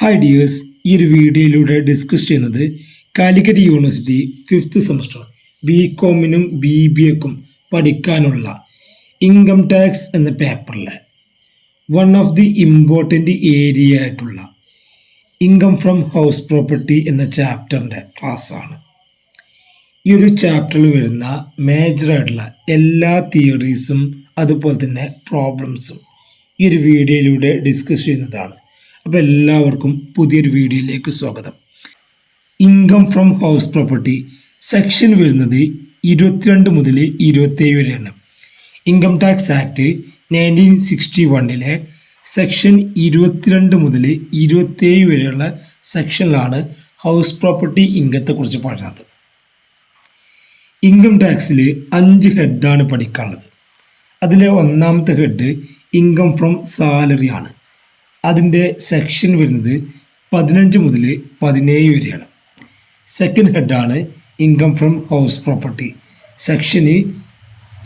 Hi dears, ഈ ഒരു വീഡിയോയിലൂടെ ഡിസ്കസ് ചെയ്യുന്നത് കാലിക്കറ്റ് യൂണിവേഴ്സിറ്റി 5th സെമസ്റ്റർ BComനും BBAക്കും പഠിക്കാനുള്ള ഇൻകം ടാക്സ് എന്ന പേപ്പറിലെ one of the important area ആയിട്ടുള്ള ഇൻകം ഫ്രം ഹൗസ് പ്രോപ്പർട്ടി എന്ന ചാപ്റ്ററിൻ്റെ ക്ലാസ്സാണ്. ഈ ഒരു ചാപ്റ്ററിൽ വരുന്ന മേജറായിട്ടുള്ള എല്ലാ തിയറീസും അതുപോലെ തന്നെ പ്രോബ്ലംസും ഈ ഒരു വീഡിയോയിലൂടെ ഡിസ്കസ് ചെയ്യുന്നതാണ്. അപ്പോൾ എല്ലാവർക്കും പുതിയൊരു വീഡിയോയിലേക്ക് സ്വാഗതം. Income from house property section വരുന്നത് 22 മുതൽ 27 വരെയാണ്. ഇൻകം ടാക്സ് ആക്ട് 1961 സെക്ഷൻ 22 മുതൽ 27 വരെയുള്ള സെക്ഷനിലാണ് ഹൗസ് പ്രോപ്പർട്ടി ഇൻകത്തെക്കുറിച്ച് പറയുന്നത്. ഇൻകം ടാക്സിൽ 5 ഹെഡാണ് പഠിക്കാനുള്ളത്. അതിലെ ഒന്നാമത്തെ ഹെഡ് ഇൻകം ഫ്രം സാലറി ആണ്. അതിൻ്റെ സെക്ഷൻ വരുന്നത് 15 മുതൽ 17 വരെയാണ്. സെക്കൻഡ് ഹെഡാണ് income from house property, section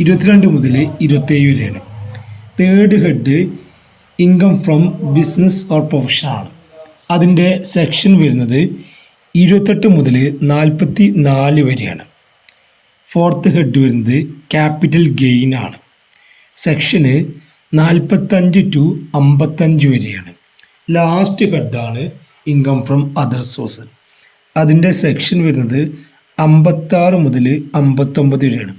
22 മുതൽ 27 വരെയാണ്. Third head income from business or profession ആണ്. അതിൻ്റെ സെക്ഷൻ വരുന്നത് 28 മുതൽ 44 വരെയാണ്. ഫോർത്ത് ഹെഡ് വരുന്നത് ക്യാപിറ്റൽ ഗെയിൻ ആണ്. സെക്ഷന് 45 to 55 വരെയാണ്. ലാസ്റ്റ് ഹെഡാണ് ഇൻകം ഫ്രം അതർ സോഴ്സ്. അതിൻ്റെ സെക്ഷൻ വരുന്നത് 56 മുതൽ 59 വരെയാണ്.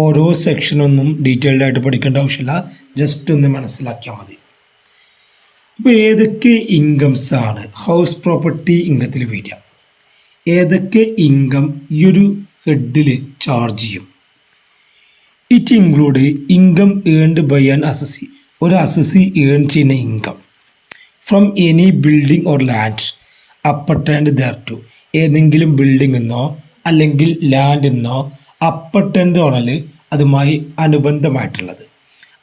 ഓരോ സെക്ഷനൊന്നും ഡീറ്റെയിൽഡായിട്ട് പഠിക്കേണ്ട ആവശ്യമില്ല, ജസ്റ്റ് ഒന്ന് മനസ്സിലാക്കിയാൽ മതി. അപ്പോൾ ഏതൊക്കെ ഇൻകംസ് ആണ് ഹൗസ് പ്രോപ്പർട്ടി ഇൻകത്തിൽ വരിക, ഏതൊക്കെ ഇൻകം ഈ ഒരു ഹെഡിൽ ചാർജ് ചെയ്യും? It include income earned by an assessee. ഒരു അസസി ഏൺ ചെയ്യുന്ന income from any building or land appurtenant thereto. ഏതെങ്കിലും ബിൽഡിംഗ് എന്നോ അല്ലെങ്കിൽ ലാൻഡ് എന്നോ അപ്പർട്ടൻഡ് പറഞ്ഞാൽ അതുമായി അനുബന്ധമായിട്ടുള്ളത്.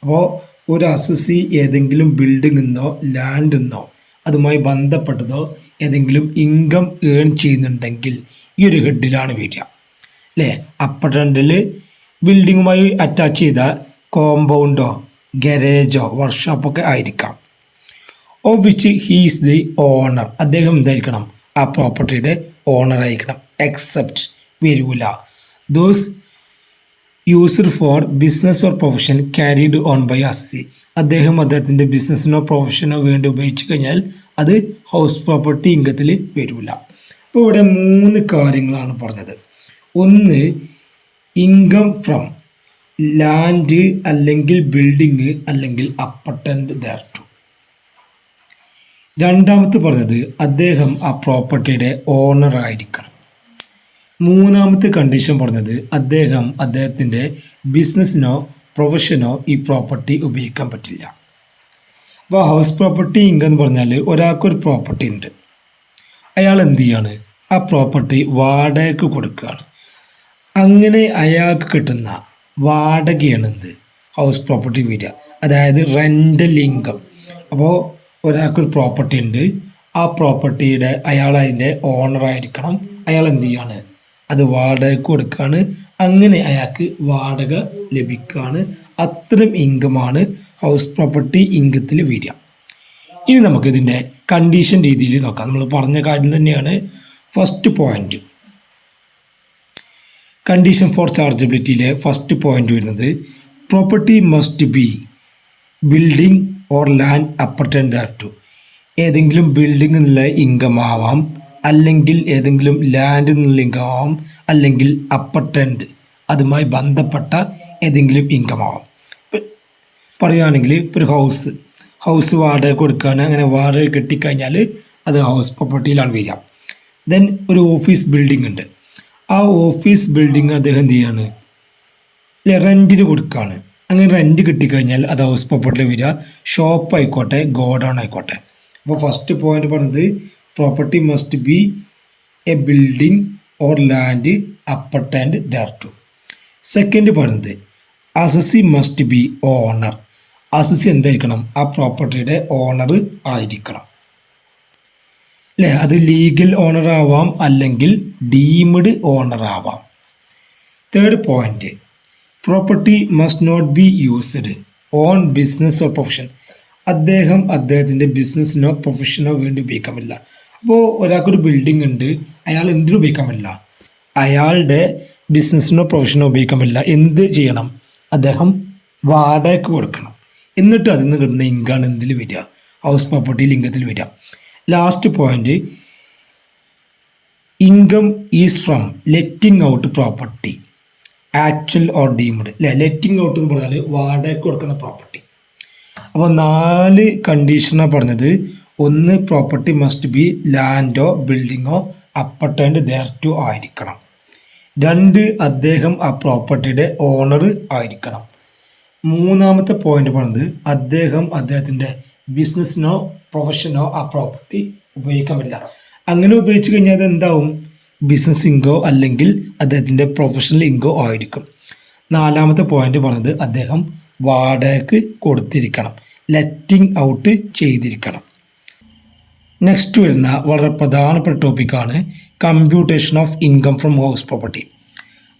അപ്പോൾ ഒരു അസസി ഏതെങ്കിലും ബിൽഡിംഗ് എന്നോ ലാൻഡ് എന്നോ അതുമായി ബന്ധപ്പെട്ടതോ ഏതെങ്കിലും ഇൻകം ഏൺ ചെയ്യുന്നുണ്ടെങ്കിൽ ഈ ഒരു ഹെഡിലാണ് വരിക അല്ലേ. അപ്പർട്ടൻഡിൽ ബിൽഡിങ്ങുമായി അറ്റാച്ച് ചെയ്ത കോമ്പൗണ്ടോ ഗാരേജോ വർക്ക്ഷോപ്പൊക്കെ ആയിരിക്കാം. Of which he's the owner. അദ്ദേഹം എന്തായിരിക്കണം? ആ പ്രോപ്പർട്ടിയുടെ ഓണർ ആയിരിക്കണം. എക്സെപ്റ്റ് വരൂല those used for business or profession carried on by assessee. അദ്ദേഹത്തിൻ്റെ ബിസിനസ്സിനോ പ്രൊഫഷനോ വേണ്ടി ഉപയോഗിച്ച് കഴിഞ്ഞാൽ അത് ഹൗസ് പ്രോപ്പർട്ടി ഇൻകത്തിൽ വരൂല. അപ്പോൾ ഇവിടെ 3 കാര്യങ്ങളാണ് പറഞ്ഞത്. ഒന്ന്, ഇൻകം ഫ്രം ലാൻഡ് അല്ലെങ്കിൽ ബിൽഡിങ് അല്ലെങ്കിൽ അപ്പർട്ടൻഡ് ദെയർടു. രണ്ടാമത്തെ പറഞ്ഞത് അദ്ദേഹം ആ പ്രോപ്പർട്ടിയുടെ ഓണർ ആയിരിക്കണം. മൂന്നാമത്തെ കണ്ടീഷൻ പറഞ്ഞത് അദ്ദേഹത്തിൻ്റെ ബിസിനസ്സിനോ പ്രൊഫഷനോ ഈ പ്രോപ്പർട്ടി ഉപയോഗിക്കാൻ പറ്റില്ല. അപ്പോൾ ഹൗസ് പ്രോപ്പർട്ടി ഇൻകം എന്ന് പറഞ്ഞാൽ ഒരാൾക്കൊരു പ്രോപ്പർട്ടി ഉണ്ട്, അയാൾ എന്ത് ചെയ്യാണ്? ആ പ്രോപ്പർട്ടി വാടകയ്ക്ക് കൊടുക്കുകയാണ്. അങ്ങനെ അയാൾക്ക് കിട്ടുന്ന വാടകയാണ് എന്ത്? ഹൗസ് പ്രോപ്പർട്ടി വരിക, അതായത് റെൻ്റൽ ഇൻകം. അപ്പോൾ ഒരാൾക്കൊരു പ്രോപ്പർട്ടി ഉണ്ട്, ആ പ്രോപ്പർട്ടിയുടെ അയാൾ അതിൻ്റെ ഓണറായിരിക്കണം. അയാൾ എന്ത് ചെയ്യാണ്? അത് വാടകയ്ക്ക് കൊടുക്കുകയാണ്. അങ്ങനെ അയാൾക്ക് വാടക ലഭിക്കുകയാണ്. അത്തരം ഇൻകമാണ് ഹൗസ് പ്രോപ്പർട്ടി ഇൻകത്തിൽ വരിക. ഇനി നമുക്കിതിൻ്റെ കണ്ടീഷൻ രീതിയിൽ നോക്കാം. നമ്മൾ പറഞ്ഞ കാര്യം തന്നെയാണ് ഫസ്റ്റ് പോയിന്റ്. കണ്ടീഷൻ ഫോർ ചാർജബിലിറ്റിയിലെ ഫസ്റ്റ് പോയിന്റ് വരുന്നത് property must be building or land appurtenant thereto. ഏതെങ്കിലും ബിൽഡിംഗ് എന്നുള്ള ഇൻകം ആവാം, അല്ലെങ്കിൽ ഏതെങ്കിലും ലാൻഡ് എന്നുള്ള ഇൻകം ആവാം, അല്ലെങ്കിൽ അപ്പർട്ടൻഡ് അതുമായി ബന്ധപ്പെട്ട ഏതെങ്കിലും ഇൻകം ആവാം. പറയുകയാണെങ്കിൽ ഇപ്പോൾ ഒരു ഹൗസ് വാടക കൊടുക്കുകയാണ്. അങ്ങനെ വാടക കിട്ടിക്കഴിഞ്ഞാൽ അത് ഹൗസ് പ്രോപ്പർട്ടിയിലാണ് വരിക. ദെൻ ഒരു ഓഫീസ് ബിൽഡിംഗ് ഉണ്ട്, ആ ഓഫീസ് ബിൽഡിംഗ് അദ്ദേഹം എന്ത് ചെയ്യാണ്? റെൻറ്റിന് കൊടുക്കുകയാണ്. അങ്ങനെ റെൻറ്റ് കിട്ടിക്കഴിഞ്ഞാൽ അത് ഹൗസ് പ്രോപ്പർട്ടിയിൽ വരിക. ഷോപ്പ് ആയിക്കോട്ടെ ഗോഡൗൺ ആയിക്കോട്ടെ. അപ്പോൾ ഫസ്റ്റ് പോയിന്റ് പറഞ്ഞത് property must be a building or land appurtenant thereto. Second പറഞ്ഞത് assessee must be owner. Assessee എന്തായിരിക്കണം? ആ പ്രോപ്പർട്ടിയുടെ ഓണർ ആയിരിക്കണം അല്ലേ. അത് ലീഗൽ ഓണർ ആവാം, അല്ലെങ്കിൽ ഡീംഡ് ഓണർ ആവാം. Third point, property must not be used on business or profession. അദ്ദേഹം അദ്ദേഹത്തിൻ്റെ ബിസിനസ്സിനോ പ്രൊഫഷനോ വേണ്ടി ഉപയോഗിക്കാൻ പറ്റില്ല. അപ്പോൾ ഒരാൾക്കൊരു ബിൽഡിംഗ് ഉണ്ട്, അയാൾ എന്തിനും ഉപയോഗിക്കാൻ പറ്റില്ല, അയാളുടെ ബിസിനസ്സിനോ പ്രൊഫഷനോ ഉപയോഗിക്കാൻ പറ്റില്ല. എന്ത് ചെയ്യണം? അദ്ദേഹം വാടകയ്ക്ക് കൊടുക്കണം. എന്നിട്ട് അതിൽ നിന്ന് കിട്ടുന്ന ഇൻകാണ് എന്തിൽ വരിക? ഹൗസ് പ്രോപ്പർട്ടി ലിംഗത്തിൽ വരിക. Last point, income is from letting out property actual or deemed. അല്ലെ, ലെറ്റിംഗ് ഔട്ട് എന്ന് പറഞ്ഞാൽ വാടകയ്ക്ക് കൊടുക്കുന്ന പ്രോപ്പർട്ടി. അപ്പോൾ 4 കണ്ടീഷനാണ് പറഞ്ഞത്. ഒന്ന്, പ്രോപ്പർട്ടി മസ്റ്റ് ബി ലാൻഡോ ബിൽഡിങ്ങോ അപ്പർട്ടൻഡ് ദെയർ ടു ആയിരിക്കണം. 2, അദ്ദേഹം ആ പ്രോപ്പർട്ടിയുടെ ഓണർ ആയിരിക്കണം. 3-ാമത്തെ പോയിന്റ് പറഞ്ഞത് അദ്ദേഹം അദ്ദേഹത്തിൻ്റെ ബിസിനസ്സിനോ പ്രൊഫഷനോ ആ പ്രോപ്പർട്ടി ഉപയോഗിക്കാൻ പറ്റില്ല. അങ്ങനെ ഉപയോഗിച്ച് കഴിഞ്ഞാൽ അത് എന്താവും? ബിസിനസ് ഇൻകോ അല്ലെങ്കിൽ അദ്ദേഹത്തിൻ്റെ പ്രൊഫഷണൽ ഇൻകോ ആയിരിക്കും. 4-ാമത്തെ പോയിന്റ് പറഞ്ഞത് അദ്ദേഹം വാടകയ്ക്ക് കൊടുത്തിരിക്കണം, ലെറ്റിംഗ് ഔട്ട് ചെയ്തിരിക്കണം. നെക്സ്റ്റ് വരുന്ന വളരെ പ്രധാനപ്പെട്ട ടോപ്പിക്കാണ് computation of income from house property.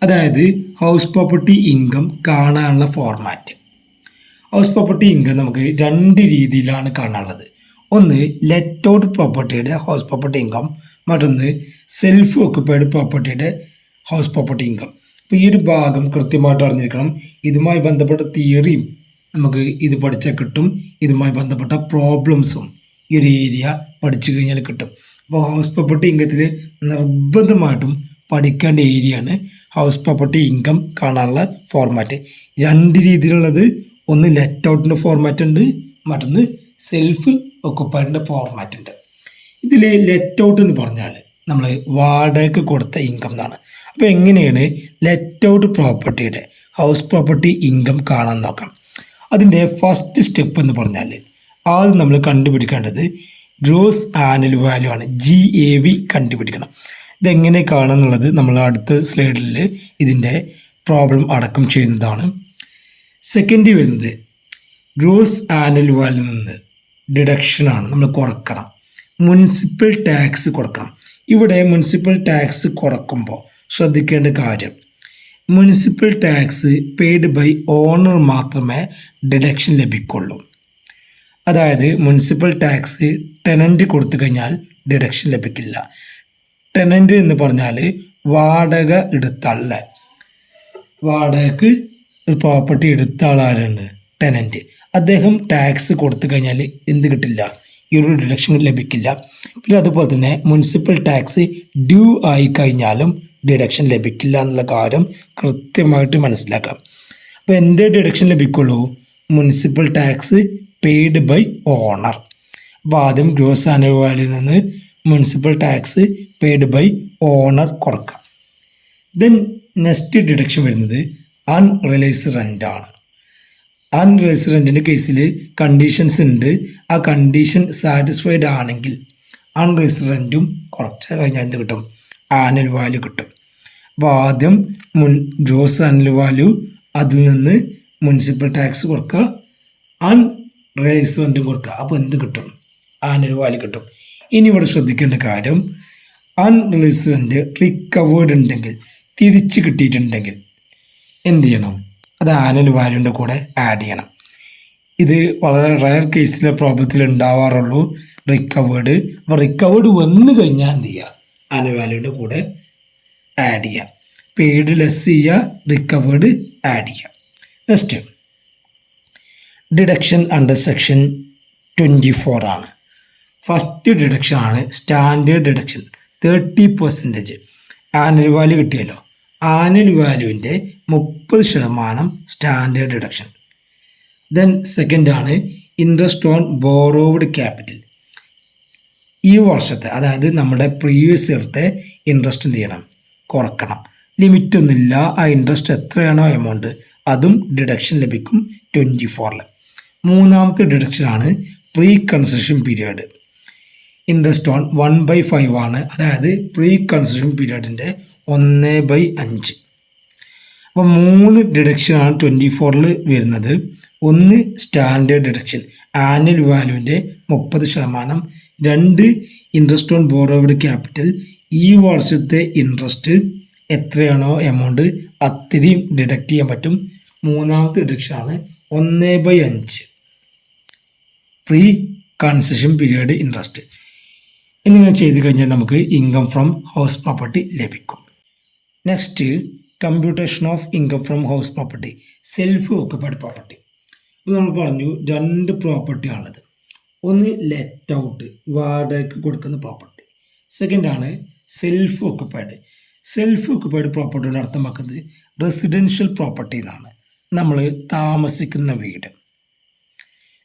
അതായത് ഹൗസ് പ്രോപ്പർട്ടി ഇൻകം കാണാനുള്ള ഫോർമാറ്റ്. ഹൗസ് പ്രോപ്പർട്ടി ഇൻകം നമുക്ക് 2 രീതിയിലാണ് കാണാനുള്ളത്. ഒന്ന്, ലെറ്റ് ഔട്ട് പ്രോപ്പർട്ടിയുടെ ഹൗസ് പ്രോപ്പർട്ടി ഇൻകം, മറ്റൊന്ന് സെൽഫ് ഓക്യുപ്പൈഡ് പ്രോപ്പർട്ടിയുടെ ഹൗസ് പ്രോപ്പർട്ടി ഇൻകം. അപ്പോൾ ഈ ഒരു ഭാഗം കൃത്യമായിട്ട് അറിഞ്ഞിരിക്കണം. ഇതുമായി ബന്ധപ്പെട്ട തിയറിയും നമുക്ക് ഇത് പഠിച്ചാൽ കിട്ടും. ഇതുമായി ബന്ധപ്പെട്ട പ്രോബ്ലംസും ഈ ഒരു ഏരിയ പഠിച്ചു കഴിഞ്ഞാൽ കിട്ടും. അപ്പോൾ ഹൗസ് പ്രോപ്പർട്ടി ഇൻകത്തിൽ നിർബന്ധമായിട്ടും പഠിക്കേണ്ട ഏരിയയാണ് ഹൗസ് പ്രോപ്പർട്ടി ഇൻകം കാണാനുള്ള ഫോർമാറ്റ്. 2 രീതിയിലുള്ളത്. ഒന്ന് ലെറ്റ് ഔട്ടിൻ്റെ ഫോർമാറ്റ് ഉണ്ട്, മറ്റൊന്ന് സെൽഫ് ഒക്കുപ്പൈഡിൻ്റെ ഫോർമാറ്റ് ഉണ്ട്. ഇതിൽ ലെറ്റ് ഔട്ട് എന്ന് പറഞ്ഞാൽ നമ്മൾ വാടകയ്ക്ക് കൊടുത്ത ഇൻകം എന്നാണ്. അപ്പോൾ എങ്ങനെയാണ് ലെറ്റ് ഔട്ട് പ്രോപ്പർട്ടിയുടെ ഹൗസ് പ്രോപ്പർട്ടി ഇൻകം കാണാൻ നോക്കാം. അതിൻ്റെ ഫസ്റ്റ് സ്റ്റെപ്പ് എന്ന് പറഞ്ഞാൽ ആദ്യം നമ്മൾ കണ്ടുപിടിക്കേണ്ടത് ഗ്രോസ് ആനുവൽ വാല്യൂ ആണ്. GAV കണ്ടുപിടിക്കണം. ഇതെങ്ങനെ കാണുന്നുള്ളത് നമ്മൾ അടുത്ത സ്ലൈഡിൽ ഇതിൻ്റെ പ്രോബ്ലം അടക്കം ചെയ്യുന്നതാണ്. സെക്കൻഡ് വരുന്നത് ഗ്രോസ് ആനുവൽ വാല്യൂ നിന്ന് ഡിഡക്ഷനാണ്, നമ്മൾ കുറക്കണം. മുനിസിപ്പൽ ടാക്സ് കൊടുക്കണം. ഇവിടെ മുനിസിപ്പൽ ടാക്സ് കുറക്കുമ്പോൾ ശ്രദ്ധിക്കേണ്ട കാര്യം, municipal tax paid by owner മാത്രമേ ഡിഡക്ഷൻ ലഭിക്കുള്ളൂ. അതായത് മുനിസിപ്പൽ ടാക്സ് ടെനൻറ്റ് കൊടുത്തു കഴിഞ്ഞാൽ ഡിഡക്ഷൻ ലഭിക്കില്ല. ടെനൻറ്റ് എന്ന് പറഞ്ഞാൽ വാടക എടുത്ത ആളല്ലേ, വാടകയ്ക്ക് ഒരു പ്രോപ്പർട്ടി എടുത്ത ആളാരാണ്? ടെനൻറ്റ്. അദ്ദേഹം ടാക്സ് കൊടുത്തു കഴിഞ്ഞാൽ എന്ത് കിട്ടില്ല? ഈ ഒരു ഡിഡക്ഷൻ ലഭിക്കില്ല. പിന്നെ അതുപോലെ തന്നെ മുനിസിപ്പൽ ടാക്സ് ഡ്യൂ ആയി കഴിഞ്ഞാലും ഡിഡക്ഷൻ ലഭിക്കില്ല എന്നുള്ള കാര്യം കൃത്യമായിട്ട് മനസ്സിലാക്കാം. അപ്പോൾ എന്തേ ഡിഡക്ഷൻ ലഭിക്കുള്ളൂ? Municipal tax paid by owner. അപ്പോൾ ആദ്യം ഗ്രോസ് ആനുവൽ വാല്യൂ നിന്ന് municipal tax paid by owner കുറക്കാം. ദെൻ നെക്സ്റ്റ് ഡിഡക്ഷൻ വരുന്നത് അൺറിയലൈസ്ഡ് റെൻ്റ് ആണ്. അൺറിയലൈസ്ഡ് റെൻറ്റിൻ്റെ കേസിൽ കണ്ടീഷൻസ് ഉണ്ട്. ആ കണ്ടീഷൻ സാറ്റിസ്ഫൈഡ് ആണെങ്കിൽ അൺറിയലൈസ്ഡ് റെൻറ്റും കുറച്ച് കഴിഞ്ഞാൽ എന്ത് കിട്ടും? ആനുവൽ വാല്യൂ കിട്ടും. അപ്പോൾ ആദ്യം ഗ്രോസ് ആനുവൽ വാല്യൂ, അതിൽ നിന്ന് മുനിസിപ്പൽ ടാക്സ് കൊടുക്കുക, അൺറിയലൈസ്ഡ് റെൻറ്റും കൊടുക്കുക. അപ്പോൾ എന്ത് കിട്ടും? ആനുവൽ വാല്യൂ കിട്ടും. ഇനി ഇവിടെ ശ്രദ്ധിക്കേണ്ട കാര്യം, അൺറിയലൈസ്ഡ് റെൻറ്റ് റിക്കവേർഡ് ഉണ്ടെങ്കിൽ, തിരിച്ച് കിട്ടിയിട്ടുണ്ടെങ്കിൽ എന്ത് ചെയ്യണം? അത് ആനുവൽ വാല്യൂൻ്റെ കൂടെ ആഡ് ചെയ്യണം. ഇത് വളരെ റയർ കേസിലെ പ്രോബ്ലത്തിൽ ഉണ്ടാവാറുള്ളൂ റിക്കവേർഡ്. അപ്പോൾ റിക്കവേർഡ് വന്നു കഴിഞ്ഞാൽ എന്ത് ചെയ്യുക? ആനുവൽ വാല്യൂൻ്റെ കൂടെ ആഡ് ചെയ്യുക. പെയ്ഡ് ലെസ് ചെയ്യുക, റിക്കവേർഡ് ആഡ് ചെയ്യുക. നെക്സ്റ്റ് ഡിഡക്ഷൻ അണ്ടർ സെക്ഷൻ 24 ആണ്. ഫസ്റ്റ് ഡിഡക്ഷൻ ആണ് സ്റ്റാൻഡേർഡ് ഡിഡക്ഷൻ 30%. ആനുവൽ വാല്യൂ കിട്ടിയല്ലോ, ആനുവൽ വാല്യൂവിൻ്റെ 30% സ്റ്റാൻഡേർഡ് ഡിഡക്ഷൻ. ദെൻ സെക്കൻഡ് ആണ് ഇൻട്രസ്റ്റ് ഓൺ ബോറോവ്ഡ് ക്യാപിറ്റൽ. ഈ വർഷത്തെ, അതായത് നമ്മുടെ പ്രീവിയസ് ഇയർത്തെ ഇൻട്രസ്റ്റ് എന്ത് ചെയ്യണം? കുറക്കണം. ലിമിറ്റ് ഒന്നുമില്ല, ആ ഇൻട്രസ്റ്റ് എത്രയാണോ എമൗണ്ട് അതും ഡിഡക്ഷൻ ലഭിക്കും 24-ൽ. മൂന്നാമത്തെ ഡിഡക്ഷനാണ് pre construction period. Interest on 1/5 ആണ്, അതായത് പ്രീ കൺസെഷൻ പീരിയഡിൻ്റെ 1/5. അപ്പോൾ 3 ഡിഡക്ഷനാണ് 24-ൽ വരുന്നത്. ഒന്ന് സ്റ്റാൻഡേർഡ് ഡിഡക്ഷൻ, ആനുവൽ വാല്യൂവിൻ്റെ 30%. 2 ഇൻട്രസ്റ്റ് ഓൺ ബോറോവ്ഡ് ക്യാപിറ്റൽ, ഈ വർഷത്തെ ഇൻട്രസ്റ്റ് എത്രയാണോ എമൗണ്ട് അത്രയും ഡിഡക്റ്റ് ചെയ്യാൻ പറ്റും. മൂന്നാമത്തെ ഡിഡക്ഷനാണ് 1/5. പ്രീ കൺസെഷൻ പീരീഡ് ഇൻട്രസ്റ്റ് എന്നിങ്ങനെ ചെയ്ത് കഴിഞ്ഞാൽ നമുക്ക് ഇൻകം ഫ്രം ഹൗസ് പ്രോപ്പർട്ടി ലഭിക്കും. Next, computation of income from house property, self occupied property. ഇത് നമ്മൾ പറഞ്ഞു 2 പ്രോപ്പർട്ടിയാണുള്ളത്. ഒന്ന് ലെറ്റ് ഔട്ട്, വാടകയ്ക്ക് കൊടുക്കുന്ന പ്രോപ്പർട്ടി. സെക്കൻഡ് ആണ് സെൽഫ് ഓക്കുപ്പൈഡ്. സെൽഫ് ഓക്കുപ്പൈഡ് പ്രോപ്പർട്ടിയുടെ അർത്ഥമാക്കുന്നത് റെസിഡൻഷ്യൽ പ്രോപ്പർട്ടി എന്നാണ്. നമ്മൾ താമസിക്കുന്ന വീട്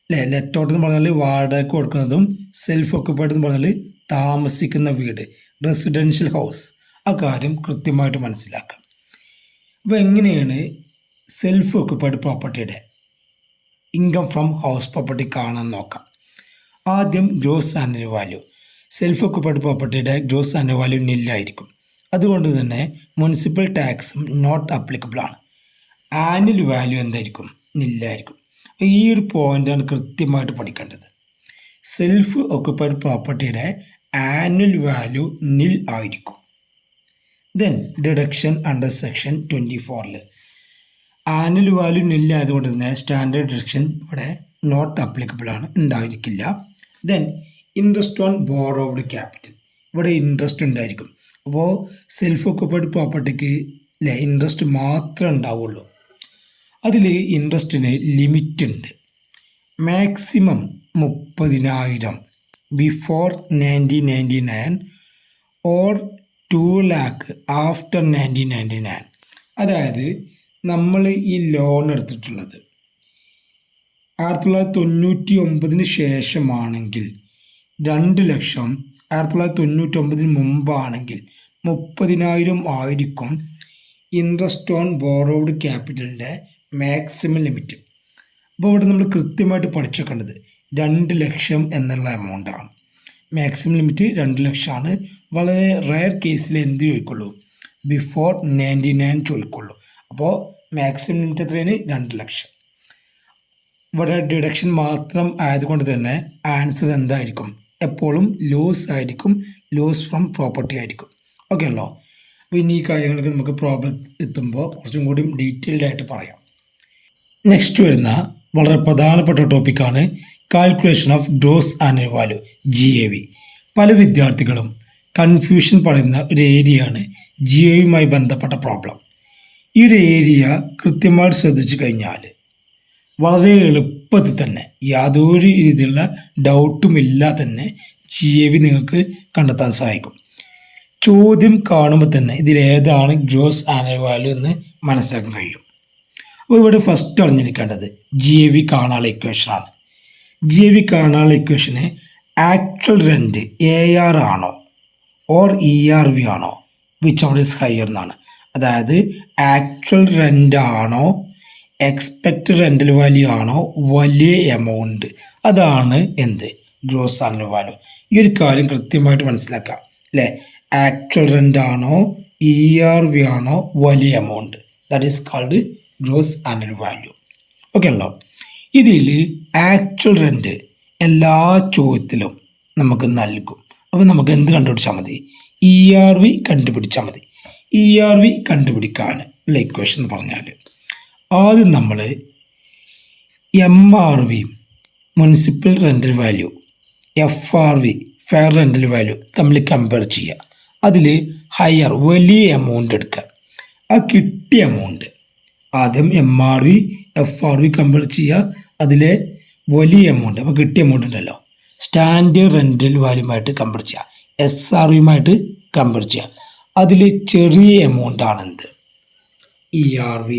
അല്ലേ. ലെറ്റ് ഔട്ട് എന്ന് പറഞ്ഞാൽ വാടകയ്ക്ക് കൊടുക്കുന്നതും, സെൽഫ് ഓക്കുപ്പൈഡ് എന്ന് പറഞ്ഞാൽ താമസിക്കുന്ന വീട്, റെസിഡൻഷ്യൽ ഹൗസ്. ആ കാര്യം കൃത്യമായിട്ട് മനസ്സിലാക്കാം. അപ്പോൾ എങ്ങനെയാണ് സെൽഫ് ഓക്കുപ്പൈഡ് പ്രോപ്പർട്ടിയുടെ ഇൻകം ഫ്രം ഹൗസ് പ്രോപ്പർട്ടി കാണാൻ നോക്കാം. ആദ്യം gross annual value. Self occupied പ്രോപ്പർട്ടിയുടെ ഗ്രോസ് ആനുവൽ വാല്യൂ നില്ലായിരിക്കും. അതുകൊണ്ട് തന്നെ മുനിസിപ്പൽ ടാക്സും നോട്ട് അപ്ലിക്കബിൾ ആണ്. ആനുവൽ വാല്യൂ എന്തായിരിക്കും? നില്ലായിരിക്കും. ഈ ഒരു പോയിൻ്റാണ് കൃത്യമായിട്ട് പഠിക്കേണ്ടത്. സെൽഫ് ഓക്കുപ്പൈഡ് പ്രോപ്പർട്ടിയുടെ ആനുവൽ വാല്യൂ നിൽ ആയിരിക്കും. Then deduction under section 24 annual value നിൽ ആയതുകൊണ്ട് തന്നെ സ്റ്റാൻഡേർഡ് ഡിഡക്ഷൻ ഇവിടെ നോട്ട് അപ്ലിക്കബിൾ ആണ്, ഉണ്ടായിരിക്കില്ല. Then interest on borrowed capital, ഇവിടെ ഇൻട്രസ്റ്റ് ഉണ്ടായിരിക്കും. അപ്പോൾ സെൽഫ് ഓക്കുപ്പൈഡ് പ്രോപ്പർട്ടിക്ക് ഇൻട്രസ്റ്റ് മാത്രമേ ഉണ്ടാവുള്ളൂ. അതിൽ ഇൻട്രസ്റ്റിന് ലിമിറ്റ് ഉണ്ട്. Maximum 30,000 before 1999 or 2 lakh after 1999. അതായത് നമ്മൾ ഈ ലോൺ എടുത്തിട്ടുള്ളത് 1999 ശേഷമാണെങ്കിൽ 2 ലക്ഷം, 1999 മുമ്പാണെങ്കിൽ 30,000 ആയിരിക്കും ഇൻട്രസ്റ്റ് ഓൺ ബോറോവ്ഡ് ക്യാപിറ്റലിൻ്റെ മാക്സിമം ലിമിറ്റ്. അപ്പോൾ ഇവിടെ നമ്മൾ കൃത്യമായിട്ട് പഠിച്ചു വെക്കേണ്ടത് 2 ലക്ഷം എന്നുള്ള എമൗണ്ടാണ്. മാക്സിമം ലിമിറ്റ് 2 ലക്ഷമാണ്. വളരെ റയർ കേസിൽ എന്ത് ചോദിക്കുള്ളൂ? ബിഫോർ 99 ചോദിക്കുള്ളൂ. അപ്പോൾ മാക്സിമം ലിമിറ്റ് എത്രയാണ്? 2 ലക്ഷം. ഇവിടെ ഡിഡക്ഷൻ മാത്രം ആയതുകൊണ്ട് തന്നെ ആൻസർ എന്തായിരിക്കും? എപ്പോഴും ലോസ് ആയിരിക്കും. ലോസ് ഫ്രം പ്രോപ്പർട്ടി ആയിരിക്കും. ഓക്കെ അല്ലോ. അപ്പോൾ ഇനി ഈ കാര്യങ്ങളൊക്കെ നമുക്ക് പ്രോബ്ലം എത്തുമ്പോൾ കുറച്ചും കൂടി ഡീറ്റെയിൽഡ് ആയിട്ട് പറയാം. നെക്സ്റ്റ് വരുന്ന വളരെ പ്രധാനപ്പെട്ട ടോപ്പിക്കാണ് calculation of gross annual value, GAV. പല വിദ്യാർത്ഥികളും കൺഫ്യൂഷൻ പറയുന്ന ഒരു ഏരിയയാണ് GAVയുമായി ബന്ധപ്പെട്ട പ്രോബ്ലം. ഈ ഒരു ഏരിയ കൃത്യമായിട്ട് ശ്രദ്ധിച്ചു കഴിഞ്ഞാൽ വളരെ എളുപ്പത്തിൽ തന്നെ യാതൊരു രീതിയിലുള്ള ഡൗട്ടും ഇല്ലാതെ തന്നെ GAV നിങ്ങൾക്ക് കണ്ടെത്താൻ സഹായിക്കും. ചോദ്യം കാണുമ്പോൾ തന്നെ ഇതിലേതാണ് ഗ്രോസ് ആനുവൽ വാല്യൂ എന്ന് മനസ്സിലാക്കാൻ കഴിയും. അപ്പോൾ ഇവിടെ ഫസ്റ്റ് അറിഞ്ഞിരിക്കേണ്ടത് GAV കാണാനുള്ള ഇക്വേഷനാണ്. GAV കാണാനുള്ള ഇക്വേഷന് ആക്ച്വൽ റെൻറ്റ് AR ആണോ ഓർ ERV ആണോ, വിച്ച് ഔട്ട് ഈസ് ഹയർ എന്നാണ്. അതായത് ആക്ച്വൽ റെൻ്റ് ആണോ, എക്സ്പെക്റ്റഡ് റെൻ്റൽ വാല്യൂ ആണോ, വലിയ എമൗണ്ട്, അതാണ് എന്ത്? Gross annual value. ഈ ഒരു കാര്യം കൃത്യമായിട്ട് മനസ്സിലാക്കാം അല്ലേ. ആക്ച്വൽ റെൻ്റ് ആണോ, ERV ആണോ, വലിയ amount, that is called gross annual value. Okay അല്ലോ. ഇതിൽ ആക്ച്വൽ റെൻ്റ് എല്ലാ ചോദ്യത്തിലും നമുക്ക് നൽകും. അപ്പോൾ നമുക്ക് എന്ത് കണ്ടുപിടിച്ചാൽ മതി? ERV കണ്ടുപിടിച്ചാൽ മതി. ERV കണ്ടുപിടിക്കാൻ ഉള്ള ഇക്വേഷൻ എന്ന് പറഞ്ഞാൽ ആദ്യം നമ്മൾ MRV municipal rental value, FRV fair rental value തമ്മിൽ കമ്പയർ ചെയ്യുക. അതിൽ ഹയർ വലിയ എമൗണ്ട് എടുക്കുക. ആ കിട്ടിയ എമൗണ്ട് ആദ്യം MRV FRV കമ്പയർ ചെയ്യുക. അതിലെ വലിയ എമൗണ്ട്, അപ്പോൾ കിട്ടിയ എമൗണ്ട് ഉണ്ടല്ലോ, സ്റ്റാൻഡേർഡ് റെൻ്റൽ വാല്യൂമായിട്ട് കമ്പയർ ചെയ്യുക. SRVയുമായിട്ട് കമ്പയർ ചെയ്യുക. അതിൽ ചെറിയ എമൗണ്ട് ആണെന്ത്? ERV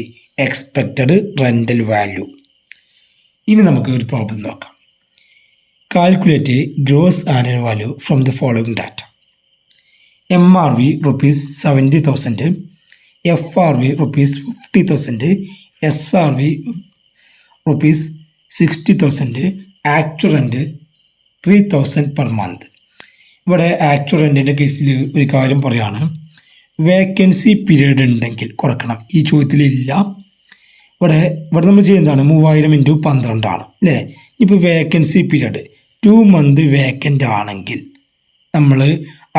expected rental value. ഇനി നമുക്ക് ഒരു പ്രോബ്ലം നോക്കാം. Calculate gross annual value from the following data. MRV ₹70,000, FRV ₹50,000, SRV ₹60,000, actual rent 3,000 per month. ഇവിടെ ആക്ച്വൽ റെൻറ്റിൻ്റെ കേസിൽ ഒരു കാര്യം പറയുകയാണ്, വേക്കൻസി പീരീഡ് ഉണ്ടെങ്കിൽ കുറക്കണം. ഈ ചോദ്യത്തിലില്ല. ഇവിടെ നമ്മൾ ചെയ്യുന്നതാണ് 3000 × 12 ആണ് അല്ലേ. ഇപ്പോൾ വേക്കൻസി പീരീഡ് 2 months വേക്കൻ്റ് ആണെങ്കിൽ നമ്മൾ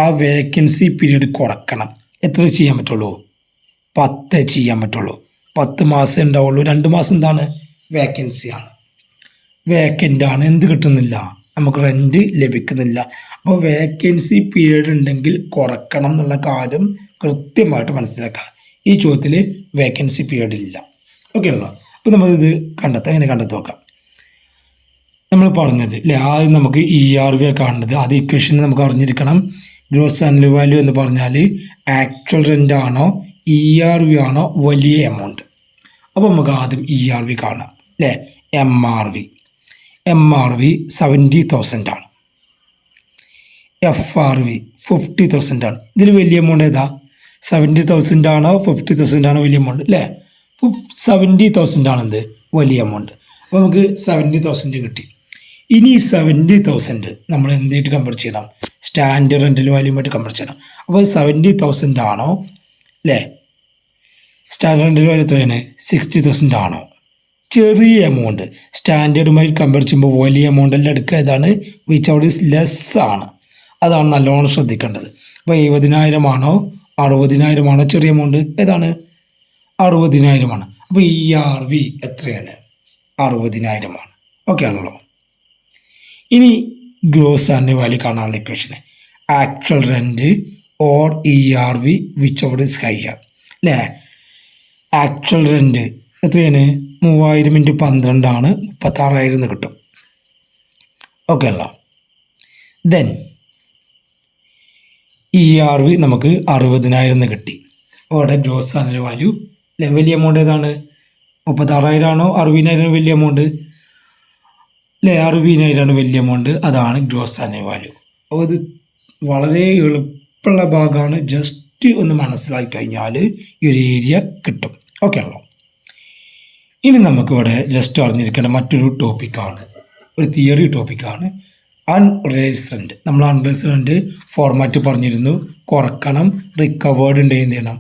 ആ വേക്കൻസി പീരീഡ് കുറക്കണം. എത്ര ചെയ്യാൻ പറ്റുള്ളൂ? 10 ചെയ്യാൻ പറ്റുള്ളൂ. 10 മാസം ഉണ്ടാവുള്ളൂ. 2 മാസം എന്താണ്? വേക്കൻസിയാണ്. വേക്കൻ്റ് ആണ്, എന്ത് കിട്ടുന്നില്ല, നമുക്ക് റെൻറ്റ് ലഭിക്കുന്നില്ല. അപ്പോൾ വേക്കൻസി പീരീഡ് ഉണ്ടെങ്കിൽ കുറക്കണം എന്നുള്ള കാര്യം കൃത്യമായിട്ട് മനസ്സിലാക്കുക. ഈ ചോദ്യത്തിൽ വേക്കൻസി പീരീഡ് ഇല്ല. ഓക്കെ ആണല്ലോ. അപ്പോൾ നമ്മളിത് എങ്ങനെ കണ്ടെത്തി നോക്കാം. നമ്മൾ പറഞ്ഞത് അല്ലേ, ആദ്യം നമുക്ക് ERV കാണുന്നത്, അത് ഇക്വേഷൻ നമുക്ക് അറിഞ്ഞിരിക്കണം. ഗ്രോസ് ആനുവൽ വാല്യൂ എന്ന് പറഞ്ഞാൽ ആക്ച്വൽ റെൻ്റ് ആണോ ERV ആണോ വലിയ എമൗണ്ട്. അപ്പോൾ നമുക്ക് ആദ്യം ERV കാണാം അല്ലേ. MRV 70,000 ആണ്. FRV 50,000 ആണ്. ഇതിൽ വലിയ എമൗണ്ട് ഏതാ? 70,000 ആണോ 50,000 ആണോ വലിയ എമൗണ്ട് അല്ലേ? 70,000 ആണെന്ത് വലിയ എമൗണ്ട്. അപ്പോൾ നമുക്ക് 70,000 കിട്ടി. ഇനി 70,000 നമ്മൾ എന്തായിട്ട് കമ്പയർ ചെയ്യണം? സ്റ്റാൻഡേർഡ് റെൻ്റൽ വാല്യൂമായിട്ട് കമ്പയർ ചെയ്യണം. അപ്പോൾ 70,000 ആണോ അല്ലേ? സ്റ്റാൻഡേർഡ് റെൻ്റൽ വാല്യൂ എത്രയാണ്? 60,000 ആണോ? ചെറിയ എമൗണ്ട് സ്റ്റാൻഡേർഡുമായി കമ്പയർ ചെയ്യുമ്പോൾ വലിയ എമൗണ്ട് എല്ലാം എടുക്കുക. ഏതാണ്? വിച്ച് ഔട്ട് ഈസ് ലെസ് ആണ്. അതാണ് നല്ലോണം ശ്രദ്ധിക്കേണ്ടത്. അപ്പോൾ 70,000 ആണോ 60,000 ആണോ ചെറിയ എമൗണ്ട്? ഏതാണ്? 60,000 ആണ്. അപ്പോൾ ERV എത്രയാണ്? 60,000 ആണ്. ഓക്കെ ആണല്ലോ. ഇനി ഗ്രോസ് ആനുവൽ വാല്യൂ കാണാനുള്ള equation actual rent or ERV whichever is higher അല്ലേ. ആക്ച്വൽ റെൻറ്റ് എത്രയാണ്? 3000 × 12 ആണ്, 36,000 കിട്ടും. ഓക്കെ അല്ലോ. ദെൻ ERV നമുക്ക് 60,000 കിട്ടി. അവിടെ ഗ്രോസ് ആനുവൽ വാല്യൂ അല്ലേ. വലിയ എമൗണ്ട് ഏതാണ്? 36,000 ആണോ 60,000 വലിയ എമൗണ്ട് അല്ലേ? 60,000 വലിയ എമൗണ്ട്. അതാണ് ഗ്രോസ് ആനുവൽ വാല്യൂ. അപ്പോൾ ഇത് വളരെ എളുപ്പമുള്ള ഭാഗമാണ്. ജസ്റ്റ് ഒന്ന് മനസ്സിലാക്കി കഴിഞ്ഞാൽ ഈ ഒരു ഏരിയ കിട്ടും. ഓക്കെ ആണല്ലോ. ഇനി നമുക്കിവിടെ ജസ്റ്റ് അറിഞ്ഞിരിക്കേണ്ട മറ്റൊരു ടോപ്പിക്കാണ്, ഒരു തിയറി ടോപ്പിക്കാണ് അൺറിയലൈസ്ഡ് റെൻറ്റ്. നമ്മൾ അൺറിയലൈസ്ഡ് റെൻറ്റ് ഫോർമാറ്റ് പറഞ്ഞിരുന്നു. കുറക്കണം, റിക്കവേർഡ് ഉണ്ട് എന്ത് ചെയ്യണം?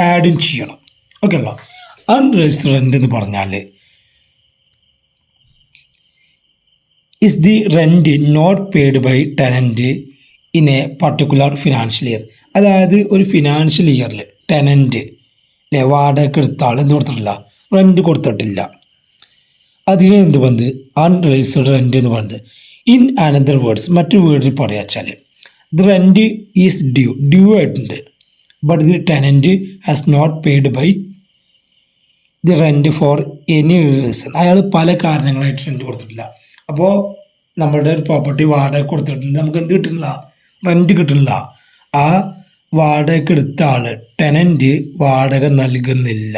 ആഡും ചെയ്യണം. ഓക്കെ അല്ലോ. അൺറിയലൈസ്ഡ് റെൻറ്റ് എന്ന് പറഞ്ഞാൽ is the rent not paid by tenant in a particular financial year. അതായത് ഒരു ഫിനാൻഷ്യൽ ഇയറിൽ ടെനൻറ്റ് അല്ലേ വാടക എടുത്ത ആൾ എന്ത് കൊടുത്തിട്ടില്ല? റെൻറ്റ് കൊടുത്തിട്ടില്ല. അതിന് എന്ത് പറഞ്ഞത്? അൺറിയലൈസ്ഡ് റെൻറ്റ് എന്ന് പറഞ്ഞത്. ഇൻ അനദർ വേർഡ്സ്, മറ്റൊരു വേർഡിൽ പറയുക വെച്ചാൽ ദ റെൻറ്റ് ഈസ് ഡ്യൂ ആയിട്ടുണ്ട്. But the tenant has not paid by the rent for any reason. അയാൾ പല കാരണങ്ങളായിട്ട് റെൻറ്റ് കൊടുത്തിട്ടില്ല. അപ്പോൾ നമ്മുടെ ഒരു പ്രോപ്പർട്ടി വാടക കൊടുത്തിട്ടുണ്ട്, നമുക്ക് എന്ത് കിട്ടുന്നില്ല? റെൻറ്റ് കിട്ടുന്നില്ല. ആ വാടക എടുത്ത ആൾ ടെനൻറ്റ് വാടക നൽകുന്നില്ല.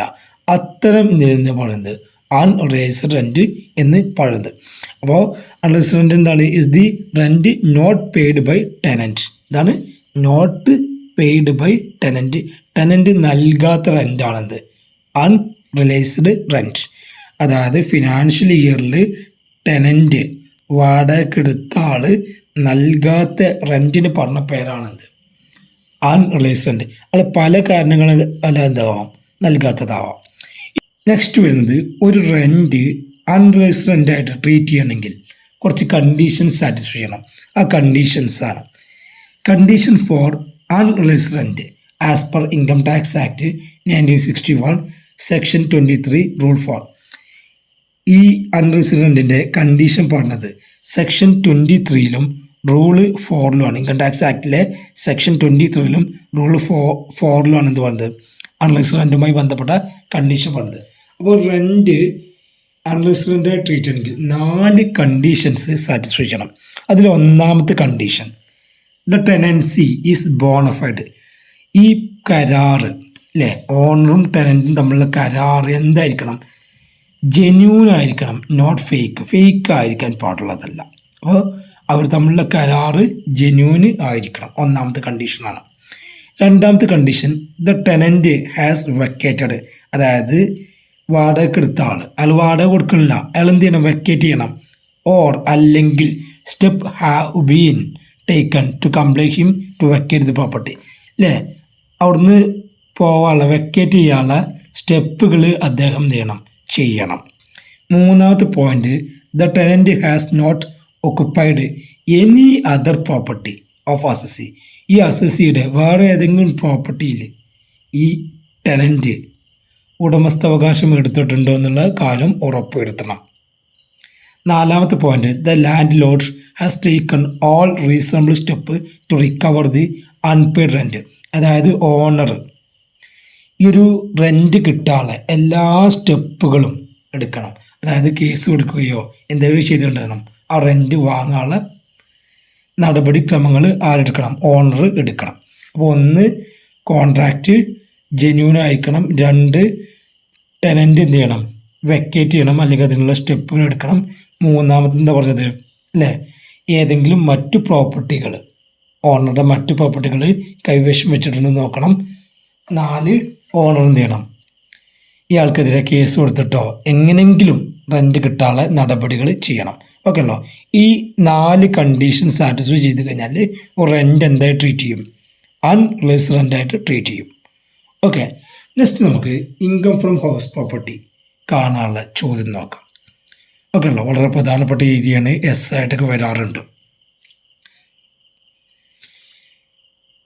അത്തരം എന്ന് പറയുന്നത് അൺറിയലൈസ്ഡ് റെൻറ്റ് എന്ന് പറയുന്നത്. അപ്പോൾ അൺറിയലൈസ്ഡ് റെൻറ്റ് എന്താണ്? Is the rent not paid by tenant. ഇതാണ് not paid by tenant. Tenant നൽകാത്ത റെൻ്റാണെന്ത്? Unrealised rent. അതായത് ഫിനാൻഷ്യൽ ഇയറിൽ ടെനൻറ്റ് വാടക എടുത്ത ആൾ നൽകാത്ത റെൻറ്റിന് പറഞ്ഞ പേരാണെന്ത്? Unrealised rent. അത് പല കാരണങ്ങൾ അല്ല എന്താവാം? നൽകാത്തതാവാം. നെക്സ്റ്റ് വരുന്നത് ഒരു റെൻറ്റ് അൺറിയലൈസ്ഡ് റെൻ്റായിട്ട് ട്രീറ്റ് ചെയ്യണമെങ്കിൽ കുറച്ച് കണ്ടീഷൻസ് സാറ്റിസ്ഫൈ ചെയ്യണം. ആ കണ്ടീഷൻസാണ് condition for unrealised rent as per income tax act 1961 section 23 rule 4. ഈ അൺറിയലൈസ്ഡ് റെൻറ്റിൻ്റെ കണ്ടീഷൻ പറഞ്ഞത് സെക്ഷൻ 23ലും റൂള് 4ലുമാണ്. ഇൻകം ടാക്സ് ആക്ടിലെ സെക്ഷൻ 23ലും റൂള് 4ലുമാണ് എന്ത് പറഞ്ഞത്? അൺറിയലൈസ്ഡ് റെൻറ്റുമായി ബന്ധപ്പെട്ട കണ്ടീഷൻ പറഞ്ഞത്. അപ്പോൾ റെൻറ്റ് അൺറിയലൈസ്ഡ് റെൻറ്റ് ട്രീറ്റ് ചെയ്യണമെങ്കിൽ 4 കണ്ടീഷൻസ് സാറ്റിസ്ഫൈ ചെയ്യണം. അതിൽ ഒന്നാമത്തെ condition the tenancy is bona fide. ഈ കരാറ് അല്ലേ, ഓണറും ടെനൻറ്റും തമ്മിലുള്ള കരാറ് എന്തായിരിക്കണം? ജെന്യൂൻ ആയിരിക്കണം, നോട്ട് ഫേക്ക് ആയിരിക്കാൻ പാടുള്ളതല്ല. അപ്പോൾ അവർ തമ്മിലുള്ള കരാറ് ജെന്യൂന് ആയിരിക്കണം. ഒന്നാമത്തെ കണ്ടീഷനാണ്. രണ്ടാമത്തെ condition the tenant has vacated. അതായത് വാടക എടുത്ത ആൾ അയാൾ വാടക കൊടുക്കണില്ല, അയാൾ എന്ത് ചെയ്യണം? വെക്കേറ്റ് ചെയ്യണം. ഓർ അല്ലെങ്കിൽ step have been taken to complain him to vacate the property അല്ലേ. അവിടുന്ന് പോവാനുള്ള വെക്കേറ്റ് ചെയ്യാനുള്ള സ്റ്റെപ്പുകൾ അദ്ദേഹം ചെയ്യണം. മൂന്നാമത്തെ point the tenant has not occupied any other property of assessee. ഈ അസസിയുടെ വേറെ ഏതെങ്കിലും പ്രോപ്പർട്ടിയിൽ ഈ ടെനൻറ്റ് ഉടമസ്ഥാവകാശം എടുത്തിട്ടുണ്ടോ എന്നുള്ള കാര്യം ഉറപ്പുവരുത്തണം. നാലാമത്തെ point, the landlord has taken all reasonable step to recover the unpaid rent. അതായത് ഓണർ ഈ ഒരു റെൻറ്റ് കിട്ടാനുള്ള എല്ലാ സ്റ്റെപ്പുകളും എടുക്കണം. അതായത് കേസ് കൊടുക്കുകയോ എന്തെങ്കിലും ചെയ്തിട്ടുണ്ടാകണം. ആ റെൻറ്റ് വാങ്ങാനുള്ള നടപടിക്രമങ്ങൾ ആരെടുക്കണം? ഓണർ എടുക്കണം. അപ്പോൾ ഒന്ന്, കോൺട്രാക്റ്റ് ജെന്യൂൻ അയക്കണം. രണ്ട്, ടെനൻ്റ് എന്ത് ചെയ്യണം? വെക്കേറ്റ് ചെയ്യണം, അല്ലെങ്കിൽ അതിനുള്ള സ്റ്റെപ്പുകൾ എടുക്കണം. മൂന്നാമത് എന്താ പറഞ്ഞത് അല്ലേ? ഏതെങ്കിലും മറ്റു പ്രോപ്പർട്ടികൾ, ഓണറുടെ മറ്റു പ്രോപ്പർട്ടികൾ കൈവശം വെച്ചിട്ടുണ്ടെന്ന് നോക്കണം. 4, ഓണർ എന്ത് ചെയ്യണം? ഇയാൾക്കെതിരെ കേസ് കൊടുത്തിട്ടോ എങ്ങനെയെങ്കിലും റെൻറ്റ് കിട്ടാനുള്ള നടപടികൾ ചെയ്യണം. ഓക്കെ അല്ലോ. ഈ 4 കണ്ടീഷൻ സാറ്റിസ്ഫൈ ചെയ്ത് കഴിഞ്ഞാൽ റെൻറ്റ് എന്തായി ട്രീറ്റ് ചെയ്യും? അൺറിലൈസ്ഡ് റെൻ്റായിട്ട് ട്രീറ്റ് ചെയ്യും. ഓക്കെ, നെക്സ്റ്റ് നമുക്ക് ഇൻകം ഫ്രം ഹൗസ് പ്രോപ്പർട്ടി കാണാനുള്ള ചോദ്യം നോക്കാം. ഓക്കെ അല്ലോ, വളരെ പ്രധാനപ്പെട്ട ഏരിയയാണ്, എസ് ആയിട്ടൊക്കെ വരാറുണ്ട്.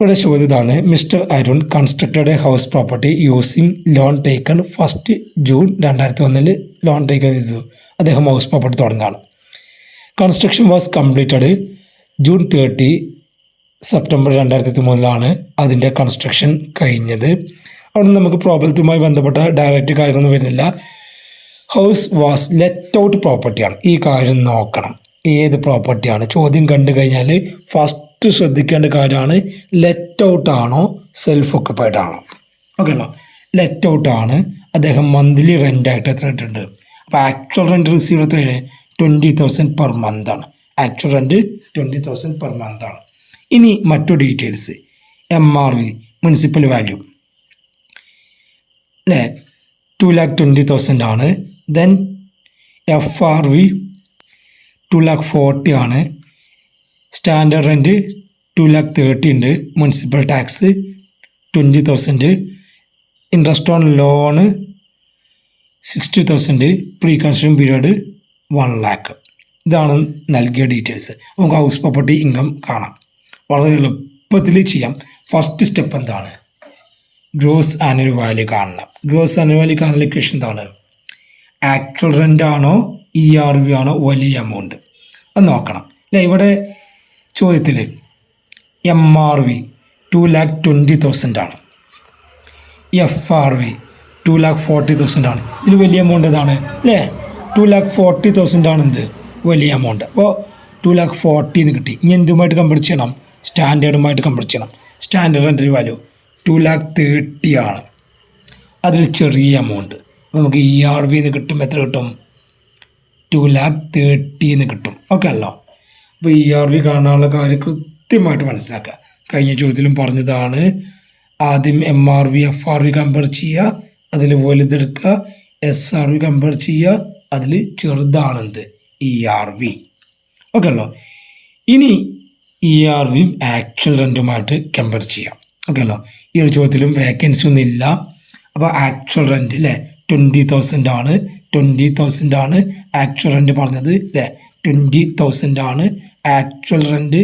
ഇവിടെ ചോദ്യം ഇതാണ്, mister Arun constructed A house property using loan taken 1 June 2001 loan taken ചെയ്തു. അദ്ദേഹം ഹൗസ് പ്രോപ്പർട്ടി തുടങ്ങുകയാണ്. Construction was completed June 30 September 2003 അതിൻ്റെ കൺസ്ട്രക്ഷൻ കഴിഞ്ഞത്. അവിടെ നമുക്ക് പ്രോബ്ലത്തുമായി ബന്ധപ്പെട്ട ഡയറക്റ്റ് കാര്യമൊന്നും വരുന്നില്ല. ഹൗസ് വാസ് ലെറ്റ് ഔട്ട് പ്രോപ്പർട്ടിയാണ്. ഈ കാര്യം നോക്കണം, ഏത് പ്രോപ്പർട്ടിയാണ്. ചോദ്യം കണ്ടു കഴിഞ്ഞാൽ ഫസ്റ്റ് ശ്രദ്ധിക്കേണ്ട കാര്യമാണ്, ലെറ്റ് ഔട്ട് ആണോ സെൽഫ് ഓക്കുപ്പൈഡ് ആണോ. ഓക്കെ അല്ലോ, ലെറ്റ് ഔട്ട് ആണ്. അദ്ദേഹം മന്ത്ലി റെൻ്റായിട്ട് എത്ര ഇട്ടുണ്ട്? അപ്പോൾ ആക്ച്വൽ റെൻറ്റ് റിസീവ് എത്രയാണ്? 20,000 പെർ മന്ത് ആണ്. ആക്ച്വൽ റെൻറ്റ് 20,000 പെർ മന്ത് ആണ്. ഇനി മറ്റു ഡീറ്റെയിൽസ്, MRV മുനിസിപ്പൽ വാല്യൂ അല്ലേ 2,20,000 ആണ്. ദെൻ FRV 2,40,000 ആണ്. സ്റ്റാൻഡേർഡ് റെൻറ്റ് 2,30,000 ഉണ്ട്. Municipal tax 20,000. Interest on loan 60,000. Pre construction period 1 lakh. ഇതാണ് നൽകിയ ഡീറ്റെയിൽസ്. നമുക്ക് ഹൗസ് പ്രോപ്പർട്ടി ഇൻകം കാണാം, വളരെ എളുപ്പത്തിൽ ചെയ്യാം. ഫസ്റ്റ് സ്റ്റെപ്പ് എന്താണ്? ഗ്രോസ് ആനുവൽ വാല്യൂ കാണണം. ഗ്രോസ് ആനുവൽ വാല്യൂ കാണാൻ ഇക്വേഷൻ എന്താണ്? ആക്ച്വൽ റെൻ്റ് ആണോ ERV ആണോ വലിയ എമൗണ്ട്? അത് നോക്കണം അല്ലേ. ഇവിടെ ചോദ്യത്തിൽ MRV 2,20,000 ആണ്. FRV 2,40,000 ആണ്. ഇതിൽ വലിയ എമൗണ്ട് ഏതാണ് അല്ലേ? 2,40,000 ആണ് എന്ത് വലിയ എമൗണ്ട്. അപ്പോൾ 2,40,000 കിട്ടി. ഇനി എന്തുമായിട്ട് കമ്പയർ ചെയ്യണം? സ്റ്റാൻഡേർഡുമായിട്ട് കമ്പയർ ചെയ്യണം. സ്റ്റാൻഡേർഡ് റെൻ്റ് വാല്യൂ 2,30,000 ആണ്. അതിൽ ചെറിയ എമൗണ്ട് നമുക്ക് ERV കിട്ടും. എത്ര കിട്ടും? 2,30,000 കിട്ടും. ഓക്കെ അല്ലോ. അപ്പോൾ ERV കാണാനുള്ള കാര്യം കൃത്യമായിട്ട് മനസ്സിലാക്കുക. കഴിഞ്ഞ ചോദ്യത്തിലും പറഞ്ഞതാണ്, ആദ്യം MRV FRV കമ്പയർ ചെയ്യുക, അതിൽ വലുതെടുക്കുക. SRV കമ്പയർ ചെയ്യുക, അതിൽ ചെറുതാണെന്ത് ERV. ഓക്കെ അല്ലോ. ഇനി ERVയും ആക്ച്വൽ റെൻറ്റുമായിട്ട് കമ്പയർ ചെയ്യാം. ഓക്കെ അല്ലോ. ഈ ഒരു ചോദ്യത്തിലും വേക്കൻസി ഒന്നും ഇല്ല. അപ്പോൾ ആക്ച്വൽ റെൻറ്റ് അല്ലേ 20,000 ആണ്. 20,000 ആണ് ആക്ച്വൽ റെൻറ്റ് പറഞ്ഞത് അല്ലേ. 20,000 ആണ് ആക്ച്വൽ റെൻറ്റ്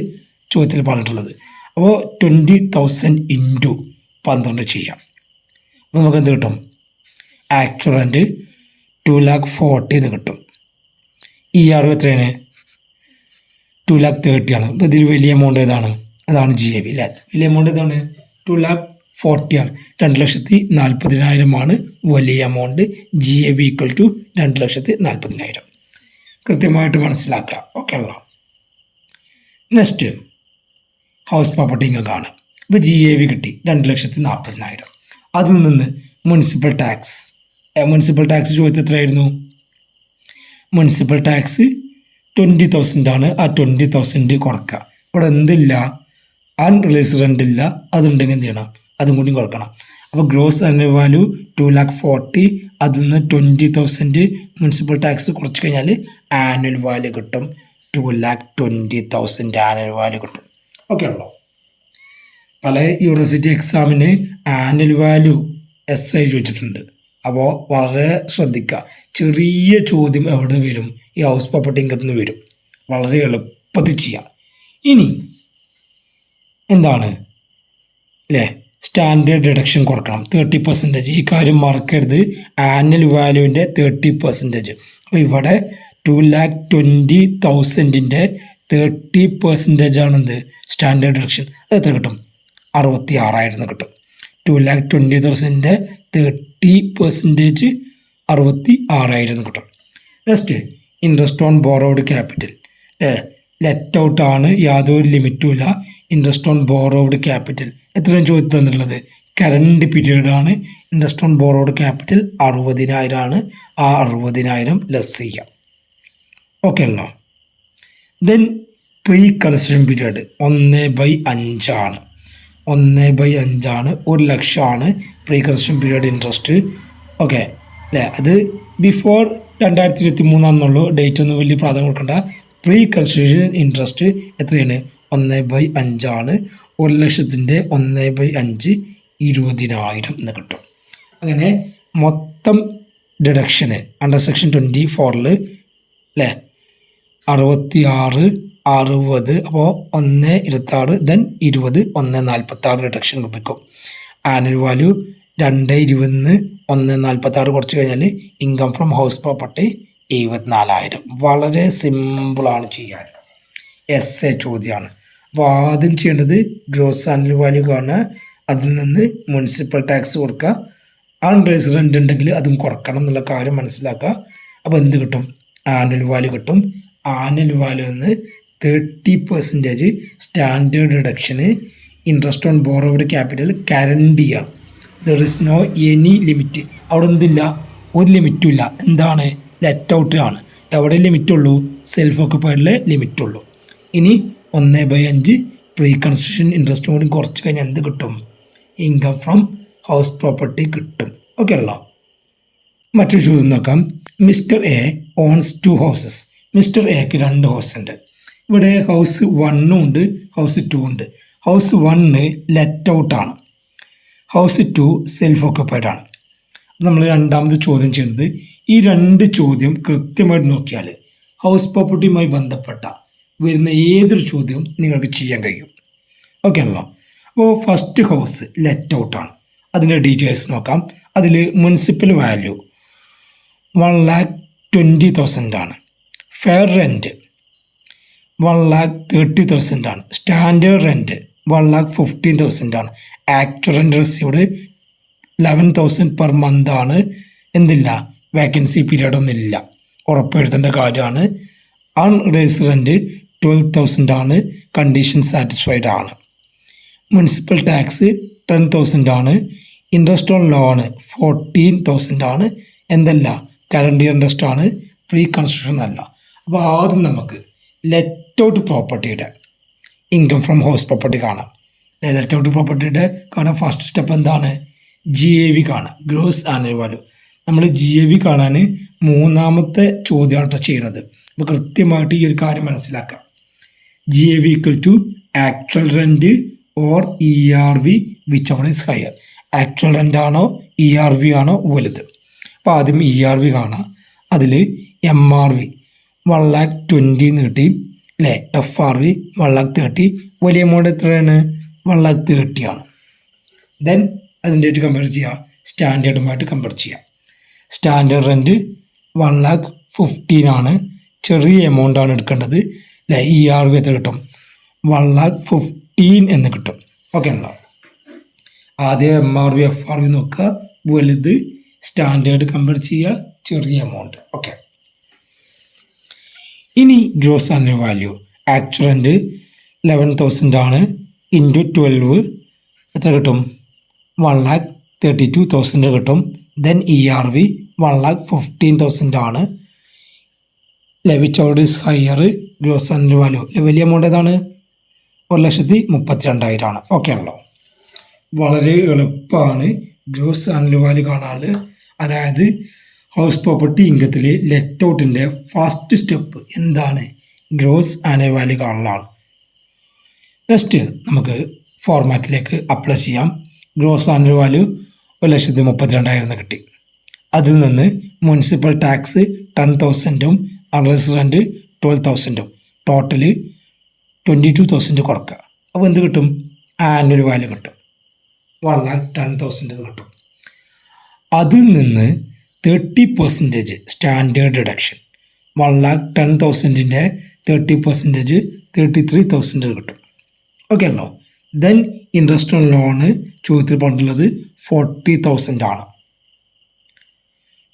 ചോദ്യത്തിൽ പറഞ്ഞിട്ടുള്ളത്. അപ്പോൾ 20,000 ഇൻറ്റു 12 ചെയ്യാം. അപ്പോൾ നമുക്ക് എന്ത് കിട്ടും? ആക്ച്വൽ റെൻറ്റ് 2,40,000 കിട്ടും. ERV എത്രയാണ്? 2,30,000 ആണ്. അപ്പോൾ ഇതിൽ വലിയ എമൗണ്ട് ഏതാണ്? അതാണ് GAV അല്ലേ. വലിയ എമൗണ്ട് ഏതാണ്? 2,40,000 ആണ്. 2,40,000 ആണ് വലിയ എമൗണ്ട്. GAV equal to 2,40,000. കൃത്യമായിട്ട് മനസ്സിലാക്കുക. ഓക്കെ അല്ലോ. നെക്സ്റ്റ് ഹൗസ് പ്രോപ്പർട്ടി ഇങ്ങനെ കാണും. ഇപ്പോൾ GAV കിട്ടി 2,40,000. അതിൽ നിന്ന് മുനിസിപ്പൽ ടാക്സ് ചോദ്യത്തിൽ എത്രയായിരുന്നു? മുനിസിപ്പൽ ടാക്സ് 20,000 ആണ്. ആ 20,000 കുറക്കുക. ഇവിടെ എന്തില്ല? അൺറിലൈസ്ഡ് റെൻ്റ് ഇല്ല. അതുണ്ടെങ്കിൽ എന്ത് ചെയ്യണം? അതും കൂടി കുറക്കണം. അപ്പോൾ ഗ്രോസ് ആനുവൽ വാല്യൂ 2,40,000. അതിൽ നിന്ന് 20,000 മുനിസിപ്പൽ ടാക്സ് കുറച്ച് കഴിഞ്ഞാൽ ആനുവൽ വാല്യൂ കിട്ടും. 2,20,000 ആനുവൽ വാല്യൂ കിട്ടും. ഓക്കെ ആണല്ലോ. പല യൂണിവേഴ്സിറ്റി എക്സാമിന് ആനുവൽ വാല്യൂ SI ചോദിച്ചിട്ടുണ്ട്. അപ്പോൾ വളരെ ശ്രദ്ധിക്കുക. ചെറിയ ചോദ്യം എവിടെ വരും? ഈ ഹൗസ് പ്രോപ്പർട്ടി ഇൻകത്തിൽ നിന്ന് വരും. വളരെ എളുപ്പത്തിൽ ചെയ്യാം. ഇനി എന്താണ് അല്ലേ? സ്റ്റാൻഡേർഡ് ഡിഡക്ഷൻ കുറക്കണം 30%. ഈ കാര്യം മറക്കരുത്. ആനുവൽ വാല്യൂവിൻ്റെ 30%. അപ്പോൾ ഇവിടെ 2,20,000 30% ആണെന്ത് സ്റ്റാൻഡേർഡ് ഡിഡക്ഷൻ. അത് എത്ര കിട്ടും? 66,000 കിട്ടും. 2,20,000 30% 66,000 കിട്ടും. Next interest on borrowed capital. Let out ആണ്, യാതൊരു ലിമിറ്റും ഇല്ല. ഇൻട്രസ്റ്റ് ഓൺ ബോറോഡ് ക്യാപിറ്റൽ എത്രയും ചോദിച്ചു തന്നിട്ടുള്ളത് കറണ്ട് പീരീഡ് ആണ്. ഇൻട്രസ്റ്റ് ഓൺ ബോറോഡ് ക്യാപിറ്റൽ 60,000 ആണ്. ആ 60,000 ലെസ് ചെയ്യാം. ഓക്കെ അല്ലോ. ദെൻ പ്രീ കൺസ്ട്രക്ഷൻ പീരീഡ് 1/5 ആണ്. 1/5 ആണ്. 1,00,000 ആണ് pre construction period interest. Okay അല്ലേ? അത് ബിഫോർ 2023 ആണെന്നുള്ളൂ. ഡേറ്റ് ഒന്നും വലിയ പ്രാധാന്യം കൊടുക്കണ്ട. പ്രീ കൺസ്ട്രക്ഷൻ ഇൻട്രസ്റ്റ് എത്രയാണ്? 1/5 ആണ്. 1,00,000 1/5 20,000 എന്ന് കിട്ടും. അങ്ങനെ മൊത്തം ഡിഡക്ഷന് അണ്ടർ സെക്ഷൻ 24 അല്ലേ 66, 60, അപ്പോൾ 1,26 ദെൻ 20, 1,46 ഡിഡക്ഷൻ ലഭിക്കും. ആനുവൽ വാല്യൂ 2,20 1,46 കുറച്ച് കഴിഞ്ഞാൽ ഇൻകം ഫ്രം ഹൗസ് പ്രോപ്പർട്ടി 74,000. വളരെ സിമ്പിളാണ് ചെയ്യാൻ. എസ് ചോദ്യമാണ്. അപ്പോൾ ആദ്യം ചെയ്യേണ്ടത് ഗ്രോസ് ആനുവൽ വാല്യൂ കാണുക, അതിൽ നിന്ന് മുനിസിപ്പൽ ടാക്സ് കൊടുക്കുക. അൺറൈസ്ഡ് റെൻ്റ് ഉണ്ടെങ്കിൽ അതും കുറക്കണം എന്നുള്ള കാര്യം മനസ്സിലാക്കുക. അപ്പോൾ എന്ത് കിട്ടും? ആനുവൽ വാല്യൂ കിട്ടും. ആനുവൽ വാല്യൂ നിന്ന് 30% standard deduction interest on borrowed capital guarantee ആണ്. There is no any limit. അവിടെ എന്തില്ല? ഒരു ലിമിറ്റും ഇല്ല. എന്താണ്? ലെറ്റ് ഔട്ട് ആണ്. എവിടെ ലിമിറ്റുള്ളൂ? സെൽഫ് ഓക്കുപ്പൈഡിലെ ലിമിറ്റുള്ളൂ. ഇനി 1/5 പ്രീ കൺസ്ട്രക്ഷൻ ഇൻട്രസ്റ്റ് കൂടി കുറച്ച് കഴിഞ്ഞാൽ എന്ത് കിട്ടും? ഇൻകം ഫ്രം ഹൗസ് പ്രോപ്പർട്ടി കിട്ടും. ഓക്കെ അല്ലോ. മറ്റൊരു ചോദ്യം നോക്കാം. Mister A owns 2 houses. Mister X 2 house ഉണ്ട്. ഇവിടെ ഹൗസ് 1 ഉണ്ട്, ഹൗസ് 2 ഉണ്ട്. ഹൗസ് 1 ലെറ്റ് ഔട്ട് ആണ്. ഹൗസ് 2 സെൽഫ് ഓക്കുപ്പൈഡ് ആണ്. നമ്മൾ രണ്ടാമത് ചോദ്യം ചെയ്യുന്നത് ഈ 2 ചോദ്യം കൃത്യമായിട്ട് നോക്കിയാൽ ഹൗസ് പ്രോപ്പർട്ടിയുമായി ബന്ധപ്പെട്ട വരുന്ന ഏതൊരു ചോദ്യവും നിങ്ങൾക്ക് ചെയ്യാൻ കഴിയും. ഓക്കെ ആണല്ലോ. അപ്പോൾ ഫസ്റ്റ് ഹൗസ് ലെറ്റ് ഔട്ട് ആണ്. അതിൻ്റെ ഡീറ്റെയിൽസ് നോക്കാം. അതിൽ മുനിസിപ്പൽ വാല്യൂ 1,20,000 ആണ്. ഫെയർ റെൻറ്റ് 1,30,000 ആണ്. സ്റ്റാൻഡേർഡ് റെൻറ്റ് 1,15,000 ആണ്. Actual rent received 11,000 per month ആണ്. എന്തില്ല? വേക്കൻസി പീരീഡ് ഒന്നും ഇല്ല. ഉറപ്പെടുത്തേണ്ട കാര്യമാണ്. അൺറൈസ്ഡ് റെൻറ്റ് 12,000 ആണ്. കണ്ടീഷൻ സാറ്റിസ്ഫൈഡ് ആണ്. മുനിസിപ്പൽ ടാക്സ് 10,000 ആണ്. ഇൻട്രസ്റ്റ് ഓൺ ലോണ് 14,000 ആണ്. എന്തല്ല? കറണ്ട് ഇൻട്രസ്റ്റ് ആണ്. പ്രീ കൺസ്ട്രക്ഷൻ അല്ല. അപ്പോൾ ആദ്യം നമുക്ക് ലെറ്റ് ഔട്ട് പ്രോപ്പർട്ടിയുടെ ഇൻകം ഫ്രം ഹൗസ് പ്രോപ്പർട്ടി കാണാം. ലെറ്റ് ഔട്ട് പ്രോപ്പർട്ടിയുടെ കാണാൻ ഫസ്റ്റ് സ്റ്റെപ്പ് എന്താണ്? GAV കാണാം, ഗ്രോസ് ആനുവൽ വാല്യൂ. നമ്മൾ GAV കാണാൻ മൂന്നാമത്തെ ചോദ്യമാണ് ചെയ്യുന്നത്. അപ്പോൾ കൃത്യമായിട്ട് ഈ ഒരു കാര്യം മനസ്സിലാക്കാം. GAV equal to actual rent or ERV whichever is higher. Actual rent ആണോ ERV ആണോ വലുത്? അപ്പോൾ ആദ്യം ERV കാണാം. അതിൽ MRV 1,20,000 എന്ന് കിട്ടി അല്ലേ. FRV 1,30,000. വലിയ എമൗണ്ട് എത്രയാണ്? 1,30,000 ആണ്. ദെൻ അതിൻ്റെ ആയിട്ട് കമ്പയർ ചെയ്യാം, സ്റ്റാൻഡേർഡുമായിട്ട് കമ്പയർ ചെയ്യാം. സ്റ്റാൻഡേർഡ് റെൻറ്റ് 1,15,000 ആണ്. ചെറിയ എമൗണ്ട് ആണ് എടുക്കേണ്ടത് അല്ലേ. ERV എത്ര കിട്ടും? 1,15,000 എന്ന് കിട്ടും. ഓക്കെ ഉണ്ടോ? ആദ്യം MRV FRV നോക്കുക, വലുത്. സ്റ്റാൻഡേർഡ് കമ്പയർ ചെയ്യുക, ചെറിയ എമൗണ്ട്. ഓക്കെ. ഇനി gross annual value actual rent 11,000 ആണ്. ഇൻറ്റു 12 എത്ര കിട്ടും? 1,32,000 കിട്ടും. ദെൻ ERV 1,15,000 ആണ്. Whichever is higher. Gross annual value വലിയ എമൗണ്ട് ഏതാണ്? 1,32,000 ആണ്. ഓക്കെ ആണല്ലോ. വളരെ എളുപ്പമാണ് ഗ്രോസ് ആനുവൽ വാല്യൂ കാണാൻ. അതായത് ഹൗസ് പ്രോപ്പർട്ടി ഇൻകത്തിൽ ലെറ്റ് ഔട്ടിൻ്റെ ഫസ്റ്റ് സ്റ്റെപ്പ് എന്താണ്? ഗ്രോസ് ആനുവൽ വാല്യൂ കാണലാണ്. നെക്സ്റ്റ് നമുക്ക് ഫോർമാറ്റിലേക്ക് അപ്ലൈ ചെയ്യാം. ഗ്രോസ് ആനുവൽ വാല്യൂ 1,32,000 കിട്ടി. അതിൽ നിന്ന് മുനിസിപ്പൽ ടാക്സ് 10,000ഉം അൺറൈസ്ഡ് റെൻറ്റ് 12,000ഉം ടോട്ടല് 22,000 കുറക്കുക. അപ്പോൾ എന്ത് കിട്ടും? ആനുവൽ വാല്യൂ കിട്ടും. 1,10,000 കിട്ടും. അതിൽ നിന്ന് 30% സ്റ്റാൻഡേർഡ് ഡിഡക്ഷൻ 1,10,000-ൻ്റെ 30% 33,000 കിട്ടും. ഓക്കെ അല്ലോ. ദെൻ ഇൻട്രസ്റ്റ് ഓൺ ലോണ് ചോദ്യത്തിൽ പറഞ്ഞിട്ടുള്ളത് 40,000 ആണ്.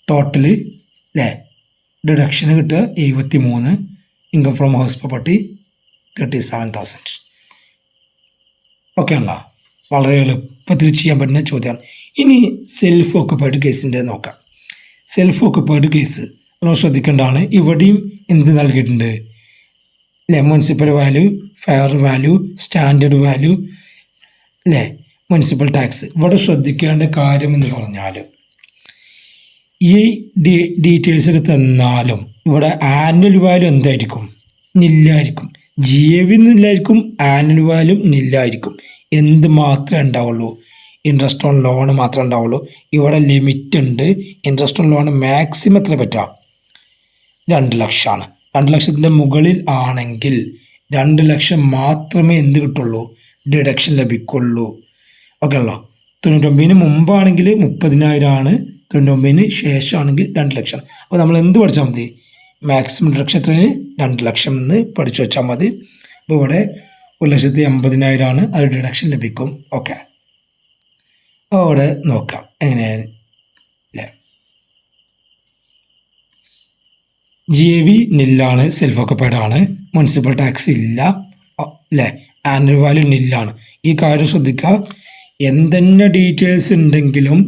ടോട്ടല് ഡിഡക്ഷന് കിട്ടുക 73. Income from house property 37,000. Okay അല്ല, വളരെ എളുപ്പത്തിൽ ചെയ്യാൻ പറ്റുന്ന ചോദ്യമാണ്. ഇനി സെൽഫ് ഓക്കുപ്പൈഡ് കേസിൻ്റെ നോക്കാം. സെൽഫ് ഓക്കുപ്പൈഡ് കേസ് നമ്മൾ ശ്രദ്ധിക്കേണ്ടതാണ്. ഇവിടെയും എന്ത് നൽകിയിട്ടുണ്ട്? Municipal value, fair value, standard value, municipal tax. ഇവിടെ ശ്രദ്ധിക്കേണ്ട കാര്യം എന്ന് പറഞ്ഞാൽ ഈ ഡീറ്റെയിൽസ് ഒക്കെ തന്നാലും ഇവിടെ ആനുവൽ വാല്യൂ എന്തായിരിക്കും? നില്ലായിരിക്കും. GAV നില്ലായിരിക്കും, ആനുവൽ വാല്യൂ നില്ലായിരിക്കും. എന്ത് മാത്രമേ ഉണ്ടാവുള്ളൂ? ഇൻട്രസ്റ്റ് ഓൺ ലോൺ മാത്രമേ ഉണ്ടാവുള്ളൂ. ഇവിടെ ലിമിറ്റ് ഉണ്ട്. ഇൻട്രസ്റ്റ് ഓൺ ലോൺ മാക്സിമം എത്ര പറ്റുക? 2 ലക്ഷമാണ്. 2 ലക്ഷത്തിൻ്റെ മുകളിൽ ആണെങ്കിൽ 2 ലക്ഷം മാത്രമേ എന്ത് കിട്ടുള്ളൂ? ഡിഡക്ഷൻ ലഭിക്കുള്ളൂ. ഓക്കെ അല്ലോ. 99-ന് മുമ്പാണെങ്കിൽ 30,000 ആണ്, 99-ന് ശേഷമാണെങ്കിൽ 2 ലക്ഷം. അപ്പോൾ നമ്മൾ എന്ത് പഠിച്ചാൽ മതി? മാക്സിമം ഡിഡക്ഷൻ എത്രയാണ്? 2 ലക്ഷം എന്ന് പഠിച്ചു വെച്ചാൽ മതി. അപ്പോൾ ഇവിടെ 1,80,000 ആണ്, അത് ഡിഡക്ഷൻ ലഭിക്കും. ഓക്കെ, അപ്പോൾ അവിടെ നോക്കാം എങ്ങനെയാണ്. GAV നില്ലാണ്, സെൽഫ് ഓക്കുപ്പൈഡ് ആണ്, മുനിസിപ്പൽ ടാക്സ് ഇല്ല, ആനുവൽ വാല്യൂ നില്ലാണ്. ഈ കാര്യം ശ്രദ്ധിക്കുക. എന്തെന്നെ ഡീറ്റെയിൽസ് ഉണ്ടെങ്കിലും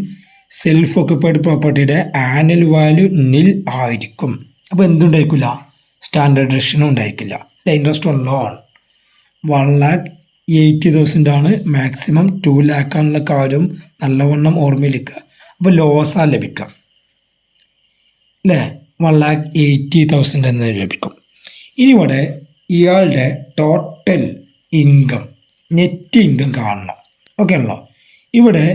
സെൽഫ് ഓക്കുപ്പൈഡ് പ്രോപ്പർട്ടിയുടെ ആനുവൽ വാല്യൂ നിൽ ആയിരിക്കും. അപ്പോൾ എന്തുണ്ടായിരിക്കില്ല? സ്റ്റാൻഡേർഡ് ഡിഡക്ഷനും ഉണ്ടായിരിക്കില്ല. ഇൻട്രസ്റ്റ് ഓൺ ലോൺ 1,80,000 ആണ്, മാക്സിമം 2 lakh ആണുള്ള കാര്യം നല്ലവണ്ണം ഓർമ്മയിലിരിക്കുക. അപ്പോൾ ലോസാണ് ലഭിക്കുക. 1,80,000 എന്ന് ലഭിക്കും. ഇനി ഇവിടെ ഇയാളുടെ ടോട്ടൽ ഇൻകം, നെറ്റ് ഇൻകം കാണണം. ഓക്കെ ആണല്ലോ. ഇവിടെ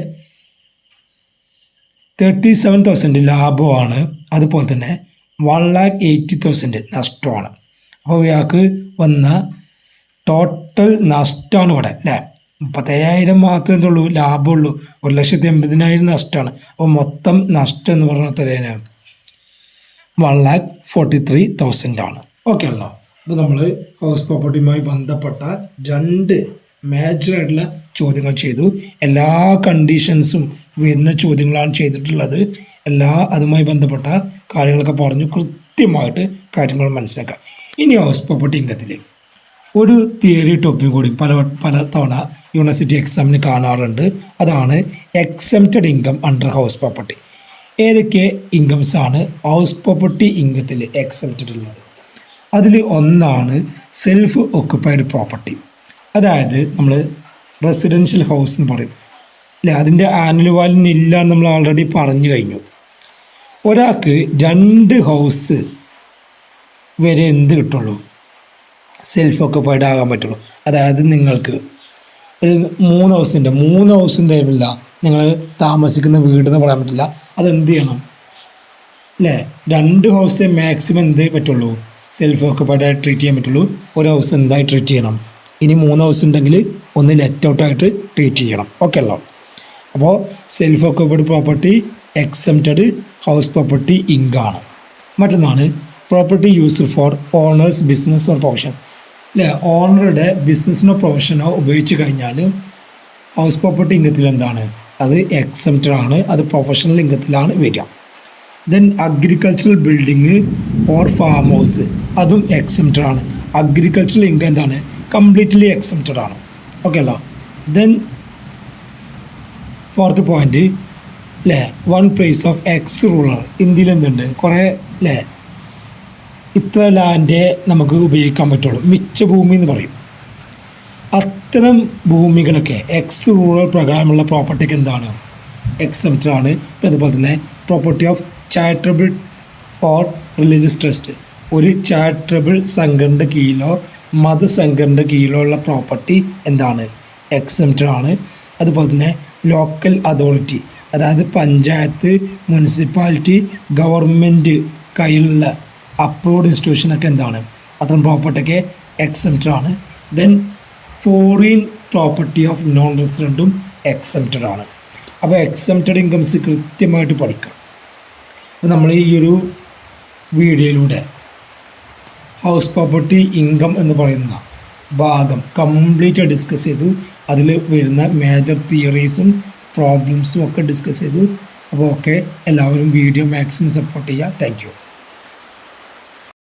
37,000 ലാഭമാണ്, അതുപോലെ തന്നെ 1,80,000 നഷ്ടമാണ്. അപ്പോൾ ഇയാൾക്ക് വന്ന ടോട്ടൽ നഷ്ടമാണ് ഇവിടെ 37,000 മാത്രമേ എന്തുള്ളൂ ലാഭമുള്ളൂ. 1,80,000 നഷ്ടമാണ്. അപ്പോൾ മൊത്തം നഷ്ടം എന്ന് പറഞ്ഞാൽ എത്രയാണ്? 1,43,000 ആണ്. ഓക്കെ ആണല്ലോ. അപ്പോൾ നമ്മൾ ഹൗസ് പ്രോപ്പർട്ടിയുമായി ബന്ധപ്പെട്ട 2 മേജറായിട്ടുള്ള ചോദ്യങ്ങൾ ചെയ്തു. എല്ലാ കണ്ടീഷൻസും വരുന്ന ചോദ്യങ്ങളാണ് ചെയ്തിട്ടുള്ളത്. അതുമായി ബന്ധപ്പെട്ട കാര്യങ്ങളൊക്കെ പറഞ്ഞു കൃത്യമായിട്ട് കാര്യങ്ങൾ മനസ്സിലാക്കാം. ഇനി ഹൗസ് പ്രോപ്പർട്ടി ഇൻകത്തിൽ ഒരു തിയറി ടോപ്പിക് കൂടി പല തവണ യൂണിവേഴ്സിറ്റി എക്സാമിന് കാണാറുണ്ട്. അതാണ് exempted income under house property. ഏതൊക്കെ ഇൻകംസ് ആണ് ഹൗസ് പ്രോപ്പർട്ടി ഇൻകത്തിൽ എക്സംപ്റ്റഡ് ഉള്ളത്? അതിൽ ഒന്നാണ് സെൽഫ് ഓക്കുപ്പൈഡ് പ്രോപ്പർട്ടി. അതായത് നമ്മൾ റെസിഡൻഷ്യൽ ഹൗസ് എന്ന് പറയും. അതിൻ്റെ ആനുവൽ വാല്യൂ ഇല്ല എന്ന് നമ്മൾ ഓൾറെഡി പറഞ്ഞു കഴിഞ്ഞു. ഒരാൾക്ക് 2 ഹൗസ് വരെ എന്ത് കിട്ടുള്ളൂ? സെൽഫ് ഓക്കുപ്പൈഡ് ആകാൻ പറ്റുള്ളൂ. അതായത് നിങ്ങൾക്ക് ഒരു 3 ഹൗസിൻ്റെ 3 ഹൗസും തരില്ല, നിങ്ങൾ താമസിക്കുന്ന വീടെന്ന് പറയാൻ പറ്റില്ല. അതെന്ത് ചെയ്യണം? 2 ഹൗസേ മാക്സിമം എന്തേ പറ്റുള്ളൂ? സെൽഫ് ഓക്കുപ്പൈഡ് ആയിട്ട് ട്രീറ്റ് ചെയ്യാൻ പറ്റുള്ളൂ. ഒരു ഹൗസ് എന്തായി ട്രീറ്റ് ചെയ്യണം? ഇനി 3 ഹൗസ് ഉണ്ടെങ്കിൽ ഒന്ന് ലെറ്റ് ഔട്ടായിട്ട് ട്രീറ്റ് ചെയ്യണം. ഓക്കെ അല്ലോ. അപ്പോൾ self occupied property exempted house property ഇൻകാണ്. മറ്റൊന്നാണ് property used for owner's business or profession. ഓണറുടെ ബിസിനസ്സിനോ പ്രൊഫഷനോ ഉപയോഗിച്ച് കഴിഞ്ഞാൽ ഹൗസ് പ്രോപ്പർട്ടി ഇൻകത്തിൽ എന്താണ്? അത് എക്സംപ്റ്റഡ് ആണ്, അത് പ്രൊഫഷണൽ ഇൻകത്തിലാണ് വരിക. Then agricultural building or farm house, അതും എക്സംപ്റ്റഡ് ആണ്. അഗ്രികൾച്ചറൽ ഇൻകം എന്താണ്? കംപ്ലീറ്റ്ലി എക്സംപ്റ്റഡ് ആണ്. ഓക്കെ അല്ലോ. Then 4th point, 1 place of X rural. ഇന്ത്യയിൽ എന്തുണ്ട്? കുറേ ഇത്ര ലാൻഡേ നമുക്ക് ഉപയോഗിക്കാൻ പറ്റുള്ളൂ, മിച്ച ഭൂമി എന്ന് പറയും. അത്തരം ഭൂമികളൊക്കെ എക്സ് റൂറൽ പ്രകാരമുള്ള പ്രോപ്പർട്ടിക്ക് എന്താണ്? എക്സംപ്റ്റഡ് ആണ്. അതുപോലെ തന്നെ property of charitable or religious trust, ഒരു ചാരിറ്റബിൾ സംഘടനയുടെ കീഴിലോ മതസംഘടനയുടെ കീഴിലോ ഉള്ള പ്രോപ്പർട്ടി എന്താണ്? എക്സംപ്റ്റഡ് ആണ്. അതുപോലെ തന്നെ ലോക്കൽ അതോറിറ്റി, അതായത് പഞ്ചായത്ത്, മുനിസിപ്പാലിറ്റി, ഗവൺമെൻറ് കയ്യിലുള്ള അപ്രൂവ്ഡ് ഇൻസ്റ്റിറ്റ്യൂഷനൊക്കെ എന്താണ്? അത്തരം പ്രോപ്പർട്ടിയൊക്കെ എക്സംപ്റ്റഡ് ആണ്. Then foreign property of non റെസിഡൻറ്റും എക്സംപ്റ്റഡ് ആണ്. അപ്പോൾ എക്സംപ്റ്റഡ് ഇൻകംസ് കൃത്യമായിട്ട് പഠിക്കാം. അപ്പോൾ നമ്മൾ ഈ ഒരു വീഡിയോയിലൂടെ ഹൗസ് പ്രോപ്പർട്ടി ഇൻകം എന്ന് പറയുന്ന ഭാഗം കംപ്ലീറ്റ് ഡിസ്കസ് ചെയ്തു. അതിൽ വരുന്ന മേജർ തിയറീസും പ്രോബ്ലംസും ഒക്കെ ഡിസ്കസ് ചെയ്തു. അപ്പോൾ ഓക്കെ, എല്ലാവരും വീഡിയോ മാക്സിമം സപ്പോർട്ട് ചെയ്യുക. Thank you.